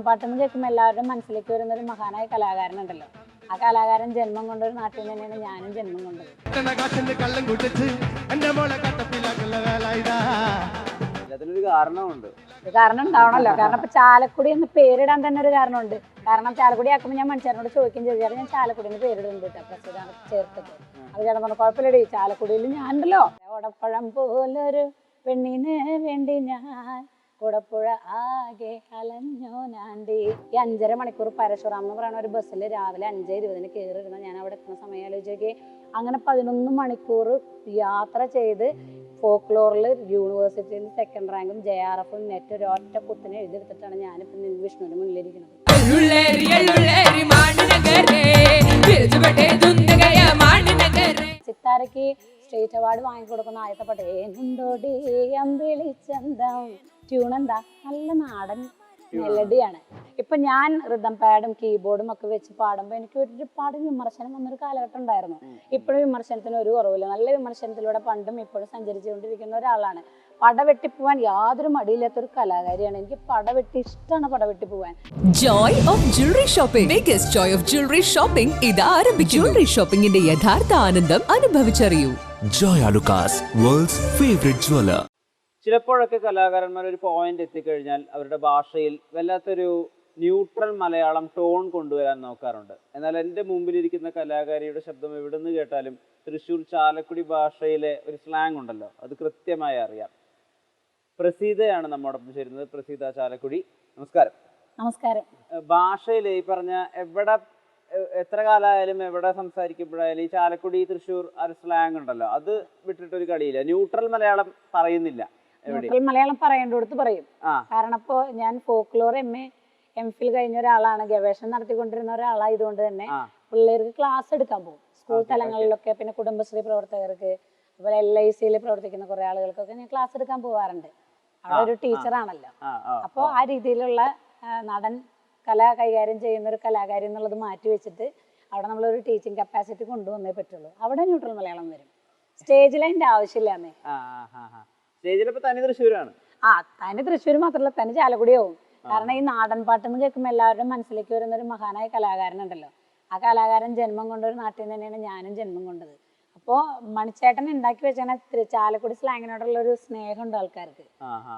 പാട്ടെന്ന് കേൾക്കുമ്പോൾ എല്ലാവരുടെയും മനസ്സിലേക്ക് വരുന്ന ഒരു മഹാനായ കലാകാരനുണ്ടല്ലോ. ആ കലാകാരൻ ജന്മം കൊണ്ടൊരു നാട്ടിൽ തന്നെയാണ് ഞാനും ജന്മം കൊണ്ടത്. കാരണം ഉണ്ടാവണല്ലോ. കാരണം ഇപ്പൊ ചാലക്കുടി എന്ന് പേരിടാൻ തന്നെ ഒരു കാരണമുണ്ട്. കാരണം ചാലക്കുടി ആക്കുമ്പോൾ ഞാൻ മനുഷ്യനോട് ചോദിക്കുകയും ചെയ്തു, ഞാൻ ചാലക്കുടി എന്ന് പേരിടുന്നുണ്ട് കേട്ടോ, പ്രസിദ്ധ ചേർത്തിട്ട്. അത് ചേട്ടൻ പറഞ്ഞു കുഴപ്പമില്ലടി, ചാലക്കുടിയിൽ ഞാനുണ്ടല്ലോ. ഓടപ്പഴം പോലൊരു പെണ്ണിന് വേണ്ടി ഞാൻ കൂടപ്പുഴ ആകെ അലഞ്ഞോ നാണ്ടി. ഈ 5.5 മണിക്കൂർ പരശുറാം എന്ന് പറയുന്ന ഒരു ബസ്സിൽ രാവിലെ 5:20 കയറിയിരുന്ന ഞാൻ അവിടെ എത്തുന്ന സമയം ആലോചിച്ചൊക്കെ. അങ്ങനെ 11 മണിക്കൂർ യാത്ര ചെയ്ത് ഫോക്ലോറിൽ യൂണിവേഴ്സിറ്റിയിൽ 2nd റാങ്കും JRFും നെറ്റ് ഒരു ഒറ്റ കുത്തിനെ എഴുതിയെടുത്തിട്ടാണ് ഞാനിപ്പോൾ വിഷ്ണുവിന് മുന്നിലിരിക്കുന്നത്. സിത്താരയ്ക്ക് സ്റ്റേറ്റ് അവാർഡ് വാങ്ങിക്കൊടുക്കുന്ന ആദ്യത്തെ പാട്ട് ഏനുണ്ടോടി അമ്പിളിച്ചന്തം. ട്യൂൺ എന്താ, നല്ല നാടൻ മെലഡിയാണ്. ഇപ്പൊ ഞാൻ റിതം പാഡും കീബോർഡും ഒക്കെ വെച്ച് പാടുമ്പോൾ എനിക്ക് ഒരുപാട് വിമർശനം വന്നൊരു കാലഘട്ടം ഉണ്ടായിരുന്നു. ഇപ്പോഴും വിമർശനത്തിന് ഒരു കുറവില്ല. നല്ല വിമർശനത്തിലൂടെ പണ്ടും ഇപ്പോഴും സഞ്ചരിച്ചുകൊണ്ടിരിക്കുന്ന ഒരാളാണ്. പടവെട്ടി പോവാൻ യാതൊരു മടിയില്ലാത്തൊരു കലാകാരിയാണ്. എനിക്ക് പടവെട്ടി ഇഷ്ടമാണ്, പടവെട്ടി പോവാൻ. Joy of jewellery shopping, biggest joy of jewellery shopping ഇത് ആരംഭിച്ചു. ജ്വല്ലറി ഷോപ്പിംഗിന്റെ യഥാർത്ഥ ആനന്ദം അനുഭവിച്ചറിയൂ. Joy Alukkas, world's favourite jeweller. ചിലപ്പോഴൊക്കെ കലാകാരന്മാർ ഒരു പോയിന്റ് എത്തിക്കഴിഞ്ഞാൽ അവരുടെ ഭാഷയിൽ വല്ലാത്തൊരു ന്യൂട്രൽ മലയാളം ടോൺ കൊണ്ടുവരാൻ നോക്കാറുണ്ട്. എന്നാൽ എൻ്റെ മുമ്പിലിരിക്കുന്ന കലാകാരിയുടെ ശബ്ദം എവിടെ നിന്ന് കേട്ടാലും തൃശ്ശൂർ ചാലക്കുടി ഭാഷയിലെ ഒരു സ്ലാങ് ഉണ്ടല്ലോ, അത് കൃത്യമായി അറിയാം. പ്രസീതയാണ് നമ്മോടൊപ്പം ചേരുന്നത്. പ്രസീത ചാലക്കുടി, നമസ്കാരം. നമസ്കാരം. ഭാഷയിൽ ഈ പറഞ്ഞ എത്ര കാലമായാലും എവിടെ സംസാരിക്കുമ്പോഴായാലും ഈ ചാലക്കുടി തൃശ്ശൂർ ആ ഒരു സ്ലാങ് ഉണ്ടല്ലോ, അത് വിട്ടിട്ടൊരു കളിയില്ല. ന്യൂട്രൽ മലയാളം പറയുന്നില്ല. ന്യൂട്രൽ മലയാളം പറയേണ്ടടുത്ത് പറയും. കാരണം ഇപ്പോ ഞാൻ ഫോക്ലോർ MPhil കഴിഞ്ഞ ഒരാളാണ്, ഗവേഷണം നടത്തിക്കൊണ്ടിരുന്ന ഒരാളായതുകൊണ്ട് തന്നെ പിള്ളേർക്ക് ക്ലാസ് എടുക്കാൻ പോകും സ്കൂൾ തലങ്ങളിലൊക്കെ. പിന്നെ കുടുംബശ്രീ പ്രവർത്തകർക്ക്, അതുപോലെ LICയിൽ പ്രവർത്തിക്കുന്ന കുറെ ആളുകൾക്കൊക്കെ ഞാൻ ക്ലാസ് എടുക്കാൻ പോകാറുണ്ട്. അവിടെ ഒരു ടീച്ചറാണല്ലോ. അപ്പോൾ ആ രീതിയിലുള്ള നടൻ കല കൈകാര്യം ചെയ്യുന്ന ഒരു കലാകാരി എന്നുള്ളത് മാറ്റി വെച്ചിട്ട് അവിടെ നമ്മളൊരു ടീച്ചിങ് കപ്പാസിറ്റി കൊണ്ടുവന്നേ പറ്റുള്ളൂ. അവിടെ ന്യൂട്രൽ മലയാളം വരും. സ്റ്റേജിൽ അതിന്റെ ആവശ്യമില്ലാന്നേ. തനി തൃശ്ശൂരാണ്. തനി തൃശ്ശൂർ മാത്രമല്ല, തനി ചാലക്കുടിയാവും. കാരണം ഈ നാടൻ പാട്ടെന്ന് കേൾക്കുമ്പോൾ എല്ലാവരുടെയും മനസ്സിലേക്ക് വരുന്ന ഒരു മഹാനായ കലാകാരനുണ്ടല്ലോ. ആ കലാകാരൻ ജന്മം കൊണ്ടൊരു നാട്ടിൽ തന്നെയാണ് ഞാനും ജന്മം കൊണ്ടത്. അപ്പോൾ മണിച്ചേട്ടൻ ഉണ്ടാക്കി വെച്ചാൽ ചാലക്കുടി സ്ലാങ്ങിനോടുള്ള ഒരു സ്നേഹമുണ്ട് ആൾക്കാർക്ക്.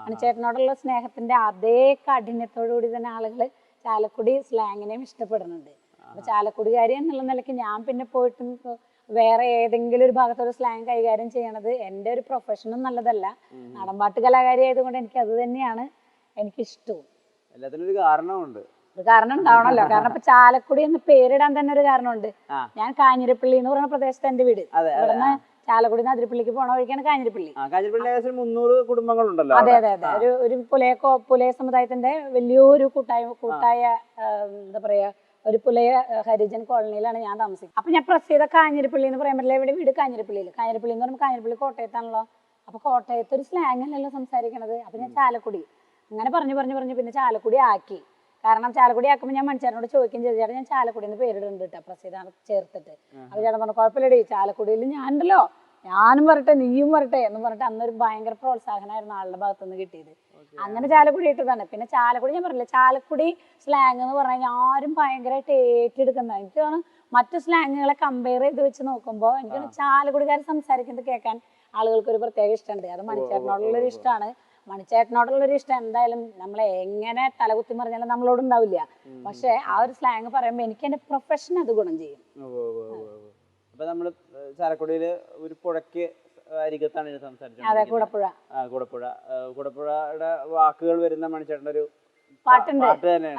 മണിച്ചേട്ടനോടുള്ള സ്നേഹത്തിന്റെ അതേ കാഠിന്യത്തോടു കൂടി തന്നെ ആളുകൾ ചാലക്കുടി സ്ലാങ്ങിനെയും ഇഷ്ടപ്പെടുന്നുണ്ട്. അപ്പൊ ചാലക്കുടികാരി എന്നുള്ള നിലയ്ക്ക് ഞാൻ പിന്നെ പോയിട്ട് വേറെ ഏതെങ്കിലും ഒരു ഭാഗത്തൊരു സ്ലാങ് കൈകാര്യം ചെയ്യണത് എൻ്റെ ഒരു പ്രൊഫഷനും നല്ലതല്ല. നാടൻപാട്ട് കലാകാരി ആയതുകൊണ്ട് എനിക്ക് അത് തന്നെയാണ് എനിക്കിഷ്ടവും. എല്ലാത്തിനും ഒരു കാരണമുണ്ട്. ഒരു കാരണം ഉണ്ടാവണല്ലോ. കാരണം ഇപ്പൊ ചാലക്കുടി എന്ന് പേരിടാൻ തന്നെ ഒരു കാരണമുണ്ട്. ഞാൻ കാഞ്ഞിരപ്പള്ളി എന്ന് പറയുന്ന പ്രദേശത്ത് എന്റെ വീട്. ഇവിടുന്ന് ചാലക്കുടി അതിരപ്പള്ളിക്ക് പോണ വഴിക്കാണ് കാഞ്ഞിരപ്പള്ളി. 300 കുടുംബങ്ങളുണ്ടല്ലോ. അതെ അതെ അതെ. ഒരു പുലയ സമുദായത്തിന്റെ വലിയൊരു കൂട്ടായ എന്താ പറയാ, ഒരു പുലയ ഹരിജൻ കോളനിയിലാണ് ഞാൻ താമസിക്കുന്നത്. അപ്പൊ ഞാൻ പ്രസീത കാഞ്ഞിരപ്പള്ളി എന്ന് പറയാൻ പറ്റില്ല. ഇവിടെ വീട് കാഞ്ഞിരപ്പള്ളിയിൽ. കാഞ്ഞിരപ്പള്ളി എന്ന് പറയുമ്പോൾ കാഞ്ഞിരപ്പള്ളി കോട്ടയത്താണല്ലോ. അപ്പൊ കോട്ടയത്ത് ഒരു സ്ലാങ് അല്ലല്ലോ സംസാരിക്കണത്. അപ്പൊ ഞാൻ ചാലക്കുടി അങ്ങനെ പറഞ്ഞു പിന്നെ ചാലക്കുടി ആക്കി. കാരണം ചാലക്കുടി ആക്കുമ്പോൾ ഞാൻ മനുഷ്യനോട് ചോദിക്കുകയും ചെയ്തു, ചേട്ടാ ഞാൻ ചാലക്കുടി എന്ന് പേരിടുന്നുണ്ട് കേട്ടോ, പ്രസീത ചേർത്തിട്ട്. അപ്പൊ ചേട്ടൻ പറഞ്ഞു കുഴപ്പമില്ലടി, ചാലക്കുടിയിൽ ഞാനുണ്ടല്ലോ, ഞാനും വരട്ടെ നീയും വരട്ടെ എന്ന് പറഞ്ഞിട്ട് അന്നൊരു ഭയങ്കര പ്രോത്സാഹനമായിരുന്നു ആളുടെ ഭാഗത്തുനിന്ന് കിട്ടിയത്. അങ്ങനെ ചാലക്കുടി ഇട്ടതാണ്. പിന്നെ ചാലക്കുടി ഞാൻ പറഞ്ഞില്ല, ചാലക്കുടി സ്ലാങ് എന്ന് പറഞ്ഞു കഴിഞ്ഞാൽ ആരും ഭയങ്കരമായിട്ട് ഏറ്റെടുക്കുന്ന. എനിക്ക് തോന്നുന്നു മറ്റു സ്ലാങ്ങുകളെ കമ്പയർ ചെയ്ത് വെച്ച് നോക്കുമ്പോൾ എനിക്ക് ചാലക്കുടിക്കാർ സംസാരിക്കുന്നത് കേൾക്കാൻ ആളുകൾക്ക് ഒരു പ്രത്യേക ഇഷ്ടമുണ്ട്. അത് മണിച്ചേട്ടനോടുള്ളൊരു ഇഷ്ടമാണ്. മണിച്ചേട്ടനോടുള്ളൊരു ഇഷ്ടം എന്തായാലും നമ്മളെ എങ്ങനെ തലകുത്തി മറിഞ്ഞാലും നമ്മളോട് ഉണ്ടാവില്ല. പക്ഷെ ആ ഒരു സ്ലാങ് പറയുമ്പോൾ എനിക്ക് എന്റെ പ്രൊഫഷൻ അത് ഗുണം ചെയ്യും. അപ്പൊ നമ്മള് ചാലക്കുടിയില് ഒരു പുഴയ്ക്ക് അരികത്താണ് ഇത് സംസാരിച്ചത്. അതെ, കൂടപ്പുഴ. കൂടപ്പുഴയുടെ വാക്കുകൾ വരുന്ന മണിച്ചേട്ടൻ്റെ ഒരു പാട്ടുണ്ട്.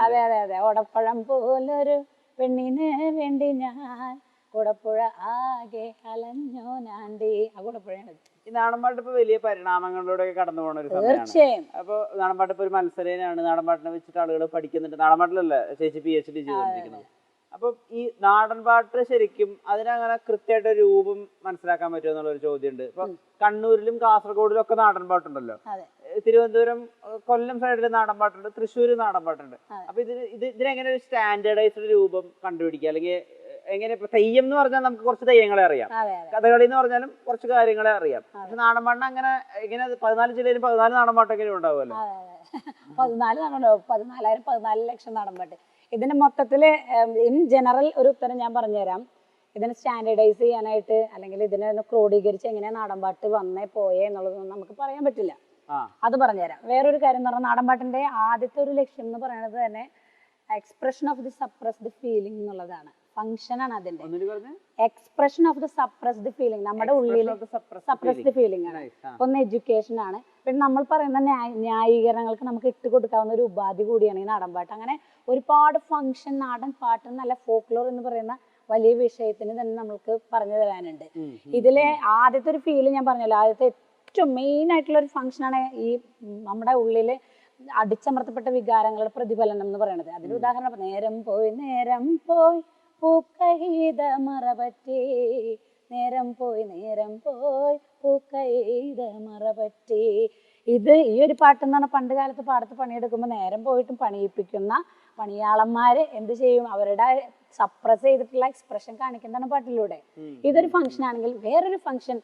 അതെ അതെ അതെ. ഓടപ്പഴം പോലൊരു പെണ്ണിന് വേണ്ടി ഞാൻ കൂടപ്പുഴ ആകെ അലഞ്ഞോ നാണ്ടി. ആ കൂടപ്പുഴയാണ്. ഈ നാടൻപാട്ട് ഇപ്പൊ വലിയ പരിണാമങ്ങളിലൂടെ കടന്നു പോകുന്ന ഒരു സമയമാണ്. അപ്പൊ നാടൻപാട്ട് ഇപ്പൊ ഒരു മത്സരമാണ്. നാടൻപാട്ടിനെ വെച്ചിട്ട് ആളുകൾ പഠിക്കുന്നുണ്ട്. നാടൻപാട്ടിലല്ലേ ചേച്ചി PhD ചെയ്തുകൊണ്ടിരിക്കുന്നത്. അപ്പൊ ഈ നാടൻപാട്ട് ശരിക്കും അതിനങ്ങനെ കൃത്യമായിട്ട് രൂപം മനസ്സിലാക്കാൻ പറ്റുമോ എന്നുള്ളൊരു ചോദ്യമുണ്ട്. ഇപ്പൊ കണ്ണൂരിലും കാസർഗോഡിലും ഒക്കെ നാടൻപാട്ടുണ്ടല്ലോ. തിരുവനന്തപുരം, കൊല്ലം സൈഡിൽ നാടൻപാട്ടുണ്ട്, തൃശ്ശൂര് നാടൻപാട്ടുണ്ട്. അപ്പൊ ഇതിനെങ്ങനെ ഒരു സ്റ്റാൻഡേർഡൈസ്ഡ് രൂപം കണ്ടുപിടിക്കുക? അല്ലെങ്കിൽ എങ്ങനെ? ഇപ്പൊ തെയ്യം എന്ന് പറഞ്ഞാൽ നമുക്ക് കുറച്ച് തെയ്യങ്ങളെ അറിയാം, കഥകളി എന്ന് പറഞ്ഞാലും കുറച്ച് കാര്യങ്ങളെ അറിയാം. പക്ഷെ നാടൻപാട്ടിന് അങ്ങനെ ഇങ്ങനെ 14 ജില്ലയിലും 14 നാടൻപാട്ട് എങ്ങനെ ഉണ്ടാവുമല്ലോ. 14 ലക്ഷം നാടൻപാട്ട്. ഇതിന് മൊത്തത്തില് ഇൻ ജനറൽ ഒരു ഉത്തരം ഞാൻ പറഞ്ഞുതരാം. ഇതിനെ സ്റ്റാൻഡേർഡൈസ് ചെയ്യാനായിട്ട് അല്ലെങ്കിൽ ഇതിനെ ക്രോഡീകരിച്ച് എങ്ങനെയാ നാടൻപാട്ട് വന്നേ പോയേ എന്നുള്ളതൊന്നും നമുക്ക് പറയാൻ പറ്റില്ല. അത് പറഞ്ഞുതരാം. വേറൊരു കാര്യം എന്ന് പറഞ്ഞാൽ നാടൻപാട്ടിന്റെ ആദ്യത്തെ ഒരു ലക്ഷ്യം എന്ന് പറയുന്നത് തന്നെ expression of the suppressed feeling എന്നുള്ളതാണ്. ഫംഗ്ഷൻ ആണ് അതിന്റെ expression of the suppressed feeling. നമ്മുടെ ഉള്ളിൽ സപ്രസ്ഡ് ഫീലിംഗ് ആണ്. ഒന്ന് എഡ്യൂക്കേഷൻ ആണ്. പിന്നെ നമ്മൾ പറയുന്ന ന്യായീകരണങ്ങൾക്ക് നമുക്ക് ഇട്ട് കൊടുക്കാവുന്ന ഒരു ഉപാധി കൂടിയാണ് ഈ നാടൻപാട്ട്. അങ്ങനെ ഒരുപാട് ഫംഗ്ഷൻ നാടൻ പാട്ട് എന്നല്ല ഫോക്ലോർ എന്ന് പറയുന്ന വലിയ വിഷയത്തിന് തന്നെ നമ്മൾക്ക് പറഞ്ഞു തരാനുണ്ട്. ഇതിലെ ആദ്യത്തെ ഒരു ഫീല് ഞാൻ പറഞ്ഞല്ലോ, ആദ്യത്തെ ഏറ്റവും മെയിൻ ആയിട്ടുള്ള ഒരു ഫംഗ്ഷനാണ് ഈ നമ്മുടെ ഉള്ളില് അടിച്ചമർത്തപ്പെട്ട വികാരങ്ങളുടെ പ്രതിഫലനം എന്ന് പറയുന്നത്. അതിന് ഉദാഹരണം നേരം പോയി പൂക്കൈത മറപറ്റി, നേരം പോയി പൂക്കൈത മറപറ്റി. ഇത് ഈ ഒരു പാട്ടെന്ന് പറഞ്ഞാൽ പണ്ട് കാലത്ത് പാടത്ത് പണിയെടുക്കുമ്പോൾ നേരം പോയിട്ടും പണിയിപ്പിക്കുന്ന പണിയാളന്മാര് എന്ത് ചെയ്യും, അവരുടെ സപ്രസ് ചെയ്തിട്ടുള്ള എക്സ്പ്രഷൻ കാണിക്കുന്നതാണ് പാട്ടിലൂടെ. ഇതൊരു ഫംഗ്ഷൻ ആണെങ്കിൽ വേറൊരു ഫംഗ്ഷൻ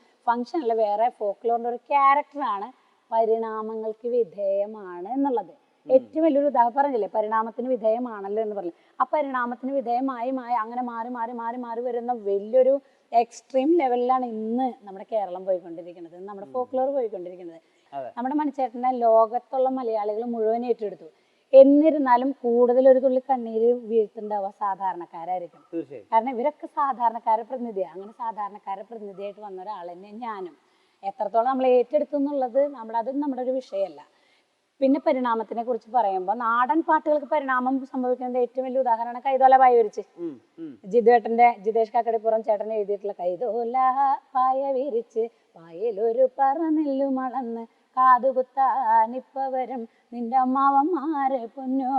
അല്ല, വേറെ ഫോക്ലോറിന്റെ ഒരു ക്യാരക്ടറാണ് പരിണാമങ്ങൾക്ക് വിധേയമാണ് എന്നുള്ളത്. ഏറ്റവും വലിയൊരു ഉദാഹരണം പറഞ്ഞില്ലേ, പരിണാമത്തിന് വിധേയമാണല്ലോ എന്ന് പറഞ്ഞു. ആ പരിണാമത്തിന് വിധേയമായി അങ്ങനെ മാറി വരുന്ന വലിയൊരു എക്സ്ട്രീം ലെവലിലാണ് ഇന്ന് നമ്മുടെ കേരളം പോയിക്കൊണ്ടിരിക്കുന്നത്, നമ്മുടെ ഫോക്ലോർ പോയിക്കൊണ്ടിരിക്കുന്നത്. നമ്മുടെ മണിച്ചേട്ടനെ ലോകത്തുള്ള മലയാളികൾ മുഴുവൻ ഏറ്റെടുത്തു. എന്നിരുന്നാലും കൂടുതൽ ഒരു തുള്ളി കണ്ണീര് വീഴ്ത്തുണ്ടാവുക സാധാരണക്കാരായിരിക്കും. കാരണം ഇവരൊക്കെ സാധാരണക്കാരെ പ്രതിനിധിയാണ്. അങ്ങനെ സാധാരണക്കാരെ പ്രതിനിധിയായിട്ട് വന്ന ഒരാൾ തന്നെ ഞാനും. എത്രത്തോളം നമ്മൾ ഏറ്റെടുത്തു എന്നുള്ളത് അത് നമ്മുടെ ഒരു വിഷയമല്ല. പിന്നെ പരിണാമത്തിനെ കുറിച്ച് പറയുമ്പോൾ നാടൻ പാട്ടുകൾക്ക് പരിണാമം സംഭവിക്കുന്നത് ഏറ്റവും വലിയ ഉദാഹരണമാണ് കൈതോല പായ വിരിച്ച്. ജിതേഷ് കാക്കടിപ്പുറം ചേട്ടൻ എഴുതിയിട്ടുള്ള കൈതോല പായ വിരിച്ച് പായലൊരു പറനെല്ലു മളന്ന് കാതുകുത്താനിപ്പ വരും നിന്റെ അമ്മാവന്മാരെ പൊന്നോ,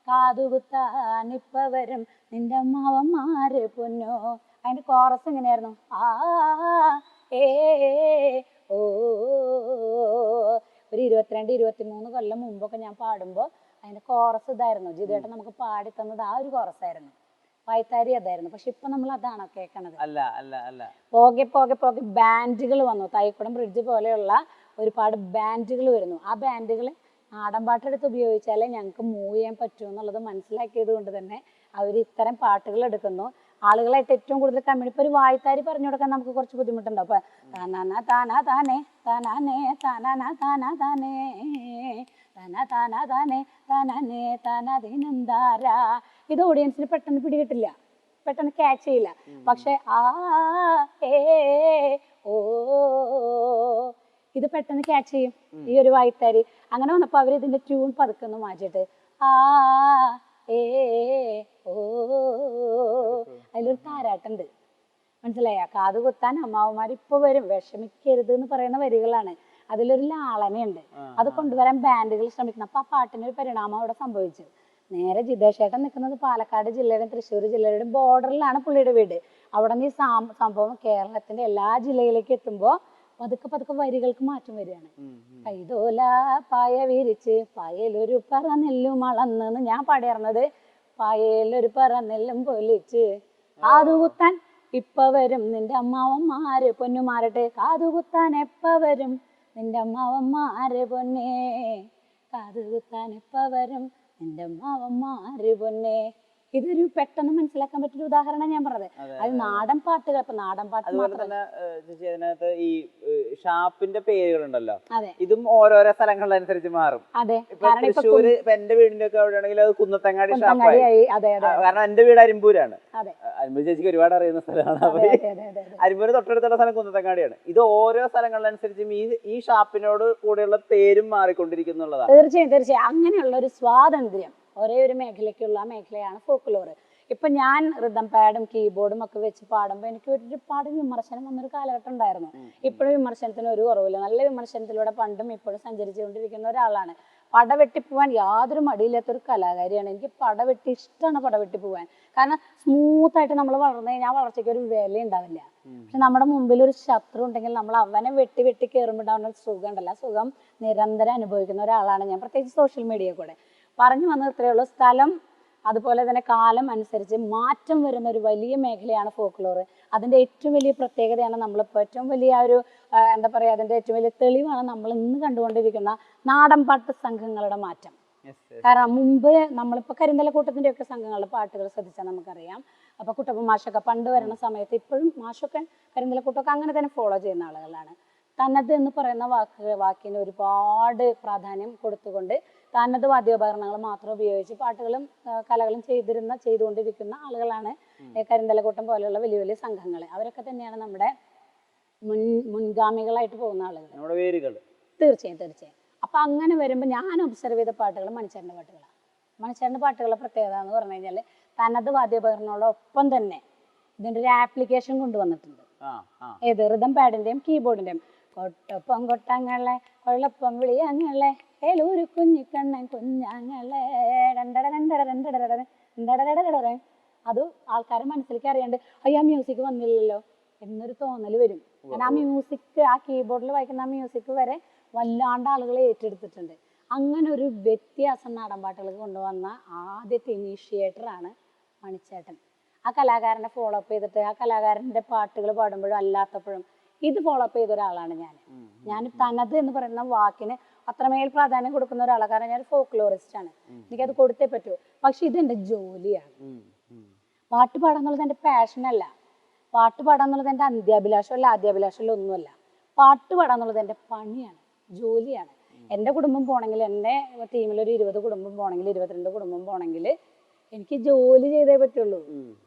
കാതുകുത്താനിപ്പ വരും നിന്റെ അമ്മാവന്മാരെ പൊന്നോ. അതിന്റെ കോറസ് എങ്ങനെയായിരുന്നു? ആ ഏ ഓ. ഒരു 22-23 കൊല്ലം മുമ്പൊക്കെ ഞാൻ പാടുമ്പോൾ അതിന്റെ കോറസ് ഇതായിരുന്നു. ജിതേട്ടൻ നമുക്ക് പാടി തന്നത് ആ ഒരു കോറസായിരുന്നു. വായ്ത്താരി അതായിരുന്നു. പക്ഷെ ഇപ്പൊ നമ്മൾ അതാണോ കേൾക്കണത്? പോകെ ബാൻഡുകൾ വന്നു. തൈക്കുടം ബ്രിഡ്ജ് പോലെയുള്ള ഒരുപാട് ബാൻഡുകൾ വരുന്നു. ആ ബാൻഡുകൾ നാടൻ പാട്ടെടുത്ത് ഉപയോഗിച്ചാലേ ഞങ്ങൾക്ക് മൂവ് ചെയ്യാൻ പറ്റൂ എന്നുള്ളത് മനസ്സിലാക്കിയത് കൊണ്ട് തന്നെ അവർ ഇത്തരം പാട്ടുകൾ എടുക്കുന്നു. ആളുകളായിട്ട് ഏറ്റവും കൂടുതൽ കമ്മ്യൂണി. ഇപ്പൊ ഒരു വായ്ത്താരി പറഞ്ഞു കൊടുക്കാൻ നമുക്ക് കുറച്ച് ബുദ്ധിമുട്ടുണ്ടാവും. അപ്പൊ താനാ താനാ താനേ താനാനേ താനാനാ താനാ താനേ താനാ താനാ താനേ താനാനേ താനാതിനെന്താരാ, ഇത് ഓഡിയൻസിന് പെട്ടെന്ന് പിടികിട്ടില്ല, പെട്ടെന്ന് ക്യാച്ച് ചെയ്യില്ല. പക്ഷെ ആ ഏ ഓ ഇത് പെട്ടെന്ന് ക്യാച്ച് ചെയ്യും ഈ ഒരു വായ്ത്താരി. അങ്ങനെ വന്നപ്പോ അവര് ഇതിന്റെ ട്യൂൺ പതുക്കുന്നു മാറ്റിയിട്ട് ആ ഏ ഓ. അതിലൊരു താരാട്ടുണ്ട്, മനസ്സിലായ? കാതുകുത്താൻ അമ്മാവന്മാർ ഇപ്പൊ വരും വിഷമിക്കരുത് എന്ന് പറയുന്ന വരികളാണ്. അതിലൊരു ലാളനയുണ്ട്. അത് കൊണ്ടുവരാൻ ബാൻഡുകൾ ശ്രമിക്കണം. അപ്പൊ ആ പാട്ടിനൊരു പരിണാമം അവിടെ സംഭവിച്ചു. നേരെ ജിതേഷേട്ടൻ നിൽക്കുന്നത് പാലക്കാട് ജില്ലയുടെയും തൃശ്ശൂർ ജില്ലയുടെയും ബോർഡറിലാണ് പുള്ളിയുടെ വീട്. അവിടെ നിന്ന് ഈ സംഭവം കേരളത്തിന്റെ എല്ലാ ജില്ലയിലേക്ക് എത്തുമ്പോൾ പതുക്കെ വരികൾക്ക് മാറ്റം വരികയാണ്. കൈതോല പായ വിരിച്ച് പായലൊരു പറനെല്ലും മളന്ന് ഞാൻ പാടിയിരുന്നത് പായലൊരു പറനെല്ലും പൊലിച്ച് കാതുകുത്താൻ ഇപ്പ വരും നിന്റെ അമ്മാവന്മാര് പൊന്നുമാരട്ടെ, കാതുകുത്താൻ എപ്പ വരും നിന്റെ അമ്മാവന്മാര് പൊന്നേ, കാതുകുത്താൻ എപ്പ വരും നിന്റെ അമ്മാവന്മാര് പൊന്നേ. ഇതൊരു പെട്ടെന്ന് മനസ്സിലാക്കാൻ പറ്റിയ ഉദാഹരണം ഞാൻ പറഞ്ഞത്. അത് നാടൻ പാട്ടുകൾ. ഇപ്പൊ നാടൻ പാട്ട് അതിനകത്ത് ഈ ഷാപ്പിന്റെ പേരുകളുണ്ടല്ലോ, ഇതും ഓരോരോ സ്ഥലങ്ങളിലനുസരിച്ച് മാറും. തൃശ്ശൂര് ഇപ്പൊ എന്റെ വീടിന്റെ ഒക്കെ അവിടെ ആണെങ്കിൽ അത് കുന്നത്തങ്ങാടി ഷാപ്പായി. കാരണം എന്റെ വീട് അരിമ്പൂരാണ്. അരിമ്പൂർ ചേച്ചിക്ക് ഒരുപാട് അറിയുന്ന സ്ഥലമാണ്. അപ്പൊ അരിമ്പൂര് തൊട്ടടുത്തുള്ള സ്ഥലം കുന്നത്തങ്ങാടിയാണ്. ഇത് ഓരോ സ്ഥലങ്ങളിലനുസരിച്ചും ഈ ഷാപ്പിനോട് കൂടെയുള്ള പേരും മാറിക്കൊണ്ടിരിക്കുന്നുള്ളതാണ്. തീർച്ചയായും അങ്ങനെയുള്ള ഒരു സ്വാതന്ത്ര്യം ഒരേ ഒരു മേഖലയ്ക്കുള്ള മേഖലയാണ് ഫോക്ലോർ. ഇപ്പൊ ഞാൻ റിതം പാഡും കീബോർഡും ഒക്കെ വെച്ച് പാടുമ്പോൾ എനിക്ക് ഒരുപാട് വിമർശനം വന്നൊരു കാലഘട്ടം ഉണ്ടായിരുന്നു. ഇപ്പോഴും വിമർശനത്തിന് ഒരു കുറവില്ല. നല്ല വിമർശനത്തിലൂടെ പണ്ടും ഇപ്പോഴും സഞ്ചരിച്ചുകൊണ്ടിരിക്കുന്ന ഒരാളാണ്. പടവെട്ടിപ്പോവാൻ യാതൊരു മടിയില്ലാത്തൊരു കലാകാരിയാണ്. എനിക്ക് പടവെട്ടി ഇഷ്ടമാണ്, പടവെട്ടി പോവാൻ. കാരണം സ്മൂത്തായിട്ട് നമ്മൾ വളർന്നു കഴിഞ്ഞാൽ വളർച്ചയ്ക്ക് ഒരു വില ഉണ്ടാവില്ല. പക്ഷെ നമ്മുടെ മുമ്പിൽ ഒരു ശത്രു ഉണ്ടെങ്കിൽ നമ്മൾ അവനെ വെട്ടി കയറുമ്പോൾ ഉണ്ടാവുന്ന ഒരു സുഖം ഉണ്ടല്ലോ, ആ സുഖം നിരന്തരം അനുഭവിക്കുന്ന ഒരാളാണ് ഞാൻ, പ്രത്യേകിച്ച് സോഷ്യൽ മീഡിയ കൂടെ. പറഞ്ഞു വന്നത് ഇത്രയേ ഉള്ളൂ. സ്ഥലം അതുപോലെ തന്നെ കാലം അനുസരിച്ച് മാറ്റം വരുന്ന ഒരു വലിയ മേഖലയാണ് ഫോക്ലോർ. അതിൻ്റെ ഏറ്റവും വലിയ പ്രത്യേകതയാണ് നമ്മളിപ്പോൾ ഏറ്റവും വലിയ ഒരു എന്താ പറയുക, അതിൻ്റെ ഏറ്റവും വലിയ തെളിവാണ് നമ്മൾ ഇന്ന് കണ്ടുകൊണ്ടിരിക്കുന്ന നാടൻപാട്ട് സംഘങ്ങളുടെ മാറ്റം. കാരണം മുമ്പ് നമ്മളിപ്പോൾ കരിന്തലക്കൂട്ടത്തിൻ്റെ ഒക്കെ സംഘങ്ങളുടെ പാട്ടുകൾ ശ്രദ്ധിച്ചാൽ നമുക്കറിയാം. അപ്പോൾ കുട്ടപ്പൻ മാഷൊക്കെ പണ്ട് വരുന്ന സമയത്ത് ഇപ്പോഴും മാഷൊക്കെ കരിന്തലക്കൂട്ടമൊക്കെ അങ്ങനെ തന്നെ ഫോളോ ചെയ്യുന്ന ആളുകളാണ്. തനത് എന്ന് പറയുന്ന വാക്കിന് ഒരുപാട് പ്രാധാന്യം കൊടുത്തുകൊണ്ട് തനത് വാദ്യോപകരണങ്ങൾ മാത്രം ഉപയോഗിച്ച് പാട്ടുകളും കലകളും ചെയ്തുകൊണ്ടിരിക്കുന്ന ആളുകളാണ് കരിന്തലക്കൂട്ടം പോലെയുള്ള വലിയ വലിയ സംഘങ്ങൾ. അവരൊക്കെ തന്നെയാണ് നമ്മുടെ മുൻഗാമികളായിട്ട് പോകുന്ന ആളുകൾ. തീർച്ചയായും. അപ്പൊ അങ്ങനെ വരുമ്പോൾ ഞാൻ ഒബ്സർവ് ചെയ്ത പാട്ടുകൾ മണിച്ചേട്ടൻ്റെ പാട്ടുകളാണ്. മണിച്ചേട്ടൻ്റെ പാട്ടുകളുടെ പ്രത്യേകത എന്ന് പറഞ്ഞു കഴിഞ്ഞാൽ തനത് വാദ്യോപകരണങ്ങളോടൊപ്പം തന്നെ ഇതിൻ്റെ ഒരു ആപ്ലിക്കേഷൻ കൊണ്ടുവന്നിട്ടുണ്ട്. ഏത് റിതം പാഡിന്റെയും കീബോർഡിന്റെയും. കൊട്ടൊപ്പം കൊട്ടങ്ങളെ കൊള്ളപ്പം വിളിയങ്ങളെ ഏലൂരു കുഞ്ഞിക്കണ്ണൻ കുഞ്ഞാങ്ങളെ അത് ആൾക്കാരെ മനസ്സിലേക്ക് അറിയാണ്ട് അയ്യാ മ്യൂസിക് വന്നില്ലല്ലോ എന്നൊരു തോന്നൽ വരും. കാരണം ആ മ്യൂസിക്, ആ കീബോർഡിൽ വായിക്കുന്ന ആ മ്യൂസിക് വരെ വല്ലാണ്ട് ആളുകൾ ഏറ്റെടുത്തിട്ടുണ്ട്. അങ്ങനെ ഒരു വ്യത്യാസം നാടൻപാട്ടുകൾക്ക് കൊണ്ടുവന്ന ആദ്യത്തെ ഇനീഷ്യേറ്ററാണ് മണിച്ചേട്ടൻ. ആ കലാകാരനെ ഫോളോ അപ്പ് ചെയ്തിട്ട് ആ കലാകാരൻ്റെ പാട്ടുകൾ പാടുമ്പോഴും അല്ലാത്തപ്പോഴും ഇത് ഫോളോ അപ്പ് ചെയ്ത ഒരാളാണ് ഞാൻ. തനത് എന്ന് പറയുന്ന വാക്കിന് അത്രമേൽ പ്രാധാന്യം കൊടുക്കുന്ന ഒരാളാണ്. കാരണം ഞാൻ ഫോക്ലോറിസ്റ്റ് ആണ്, എനിക്കത് കൊടുത്തേ പറ്റൂ. പക്ഷെ ഇതെൻ്റെ ജോലിയാണ്. പാട്ട് പാടാന്നുള്ളത് എൻ്റെ പാഷനല്ല, പാട്ട് പാടാന്നുള്ളത് എൻ്റെ അന്ത്യാഭിലാഷമല്ല, ആദ്യാഭിലാഷമല്ല, ഒന്നുമല്ല. പാട്ട് പാടാന്നുള്ളത് എൻ്റെ പണിയാണ്, ജോലിയാണ്. എൻ്റെ കുടുംബം പോകണമെങ്കിൽ, എൻ്റെ ടീമിലൊരു 20 കുടുംബം പോകണമെങ്കിൽ, 22 കുടുംബം പോകണമെങ്കിൽ എനിക്ക് ജോലി ചെയ്തേ പറ്റുള്ളൂ.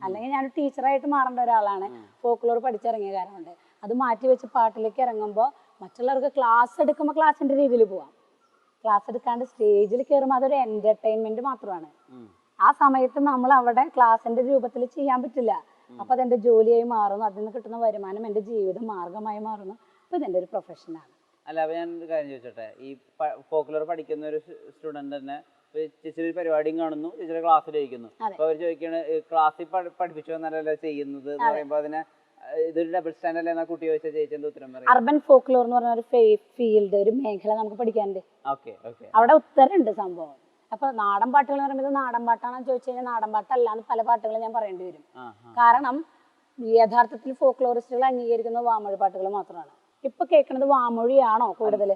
അല്ലെങ്കിൽ ഞാൻ ടീച്ചറായിട്ട് മാറേണ്ട ഒരാളാണ്. ഫോക്ലോർ പഠിച്ചിറങ്ങിയ കാരണം കൊണ്ട് അത് മാറ്റി വെച്ച് പാട്ടിലേക്ക് ഇറങ്ങുമ്പോൾ മറ്റുള്ളവർക്ക് ക്ലാസ് എടുക്കുമ്പോൾ ക്ലാസ്സിൻ്റെ രീതിയിൽ പോവാം. ക്ലാസ് എടുക്കാണ്ട് സ്റ്റേജിൽ കയറുമ്പോൾ അതൊരു എൻ്റർടൈൻമെൻറ്റ് മാത്രമാണ്. ആ സമയത്ത് നമ്മൾ അവിടെ ക്ലാസ്സിൻ്റെ രൂപത്തിൽ ചെയ്യാൻ പറ്റില്ല. അപ്പോൾ അതെൻ്റെ ജോലിയായി മാറുന്നു, അതിൽ നിന്ന് കിട്ടുന്ന വരുമാനം എൻ്റെ ജീവിത മാർഗമായി മാറുന്നു. അപ്പോൾ ഇതെൻ്റെ ഒരു പ്രൊഫഷനാണ്. അല്ല, അപ്പോൾ ഞാൻ ഒരു കാര്യം ചോദിച്ചോട്ടെ, ഈ ഫോക്ലോർ പഠിക്കുന്ന ഒരു സ്റ്റുഡൻറ് തന്നെ ചേച്ചി പരിപാടിയും കാണുന്നു, ചേച്ചിയുടെ ക്ലാസ്സിൽ ഇരിക്കുന്നു. അപ്പോൾ അവർ ചോദിക്കുകയാണ് ക്ലാസ്സിൽ പഠിപ്പിച്ചു എന്നല്ല ചെയ്യുന്നത് എന്ന് പറയുമ്പോൾ അതിനെ ഇതൊരു ഡബിൾ സ്റ്റാൻഡ് അല്ലേ എന്നാ കുട്ടി ചോദിച്ചാൽ ചേച്ചി എന്താ ഉത്തരം പറയും? അർബൻ ഫോക്ലോർ എന്ന് പറഞ്ഞ ഒരു ഫീൽഡ്, ഒരു മേഖല നമുക്ക് പഠിക്കാനുണ്ട്. അവിടെ ഉത്തരമുണ്ട് സംഭവം. അപ്പൊ നാടൻ പാട്ടുകൾ എന്ന് പറയുമ്പോൾ നാടൻ പാട്ടാണെന്ന് ചോദിച്ചു കഴിഞ്ഞാൽ നാടൻ പാട്ടല്ല എന്ന് പല പാട്ടുകളും ഞാൻ പറയേണ്ടി വരും. കാരണം യഥാർത്ഥത്തിൽ ഫോക്ലോറിസ്റ്റുകൾ അംഗീകരിക്കുന്നത് വാമൊഴി പാട്ടുകൾ മാത്രമാണ്. ഇപ്പൊ കേൾക്കുന്നത് വാമൊഴിയാണോ കൂടുതൽ?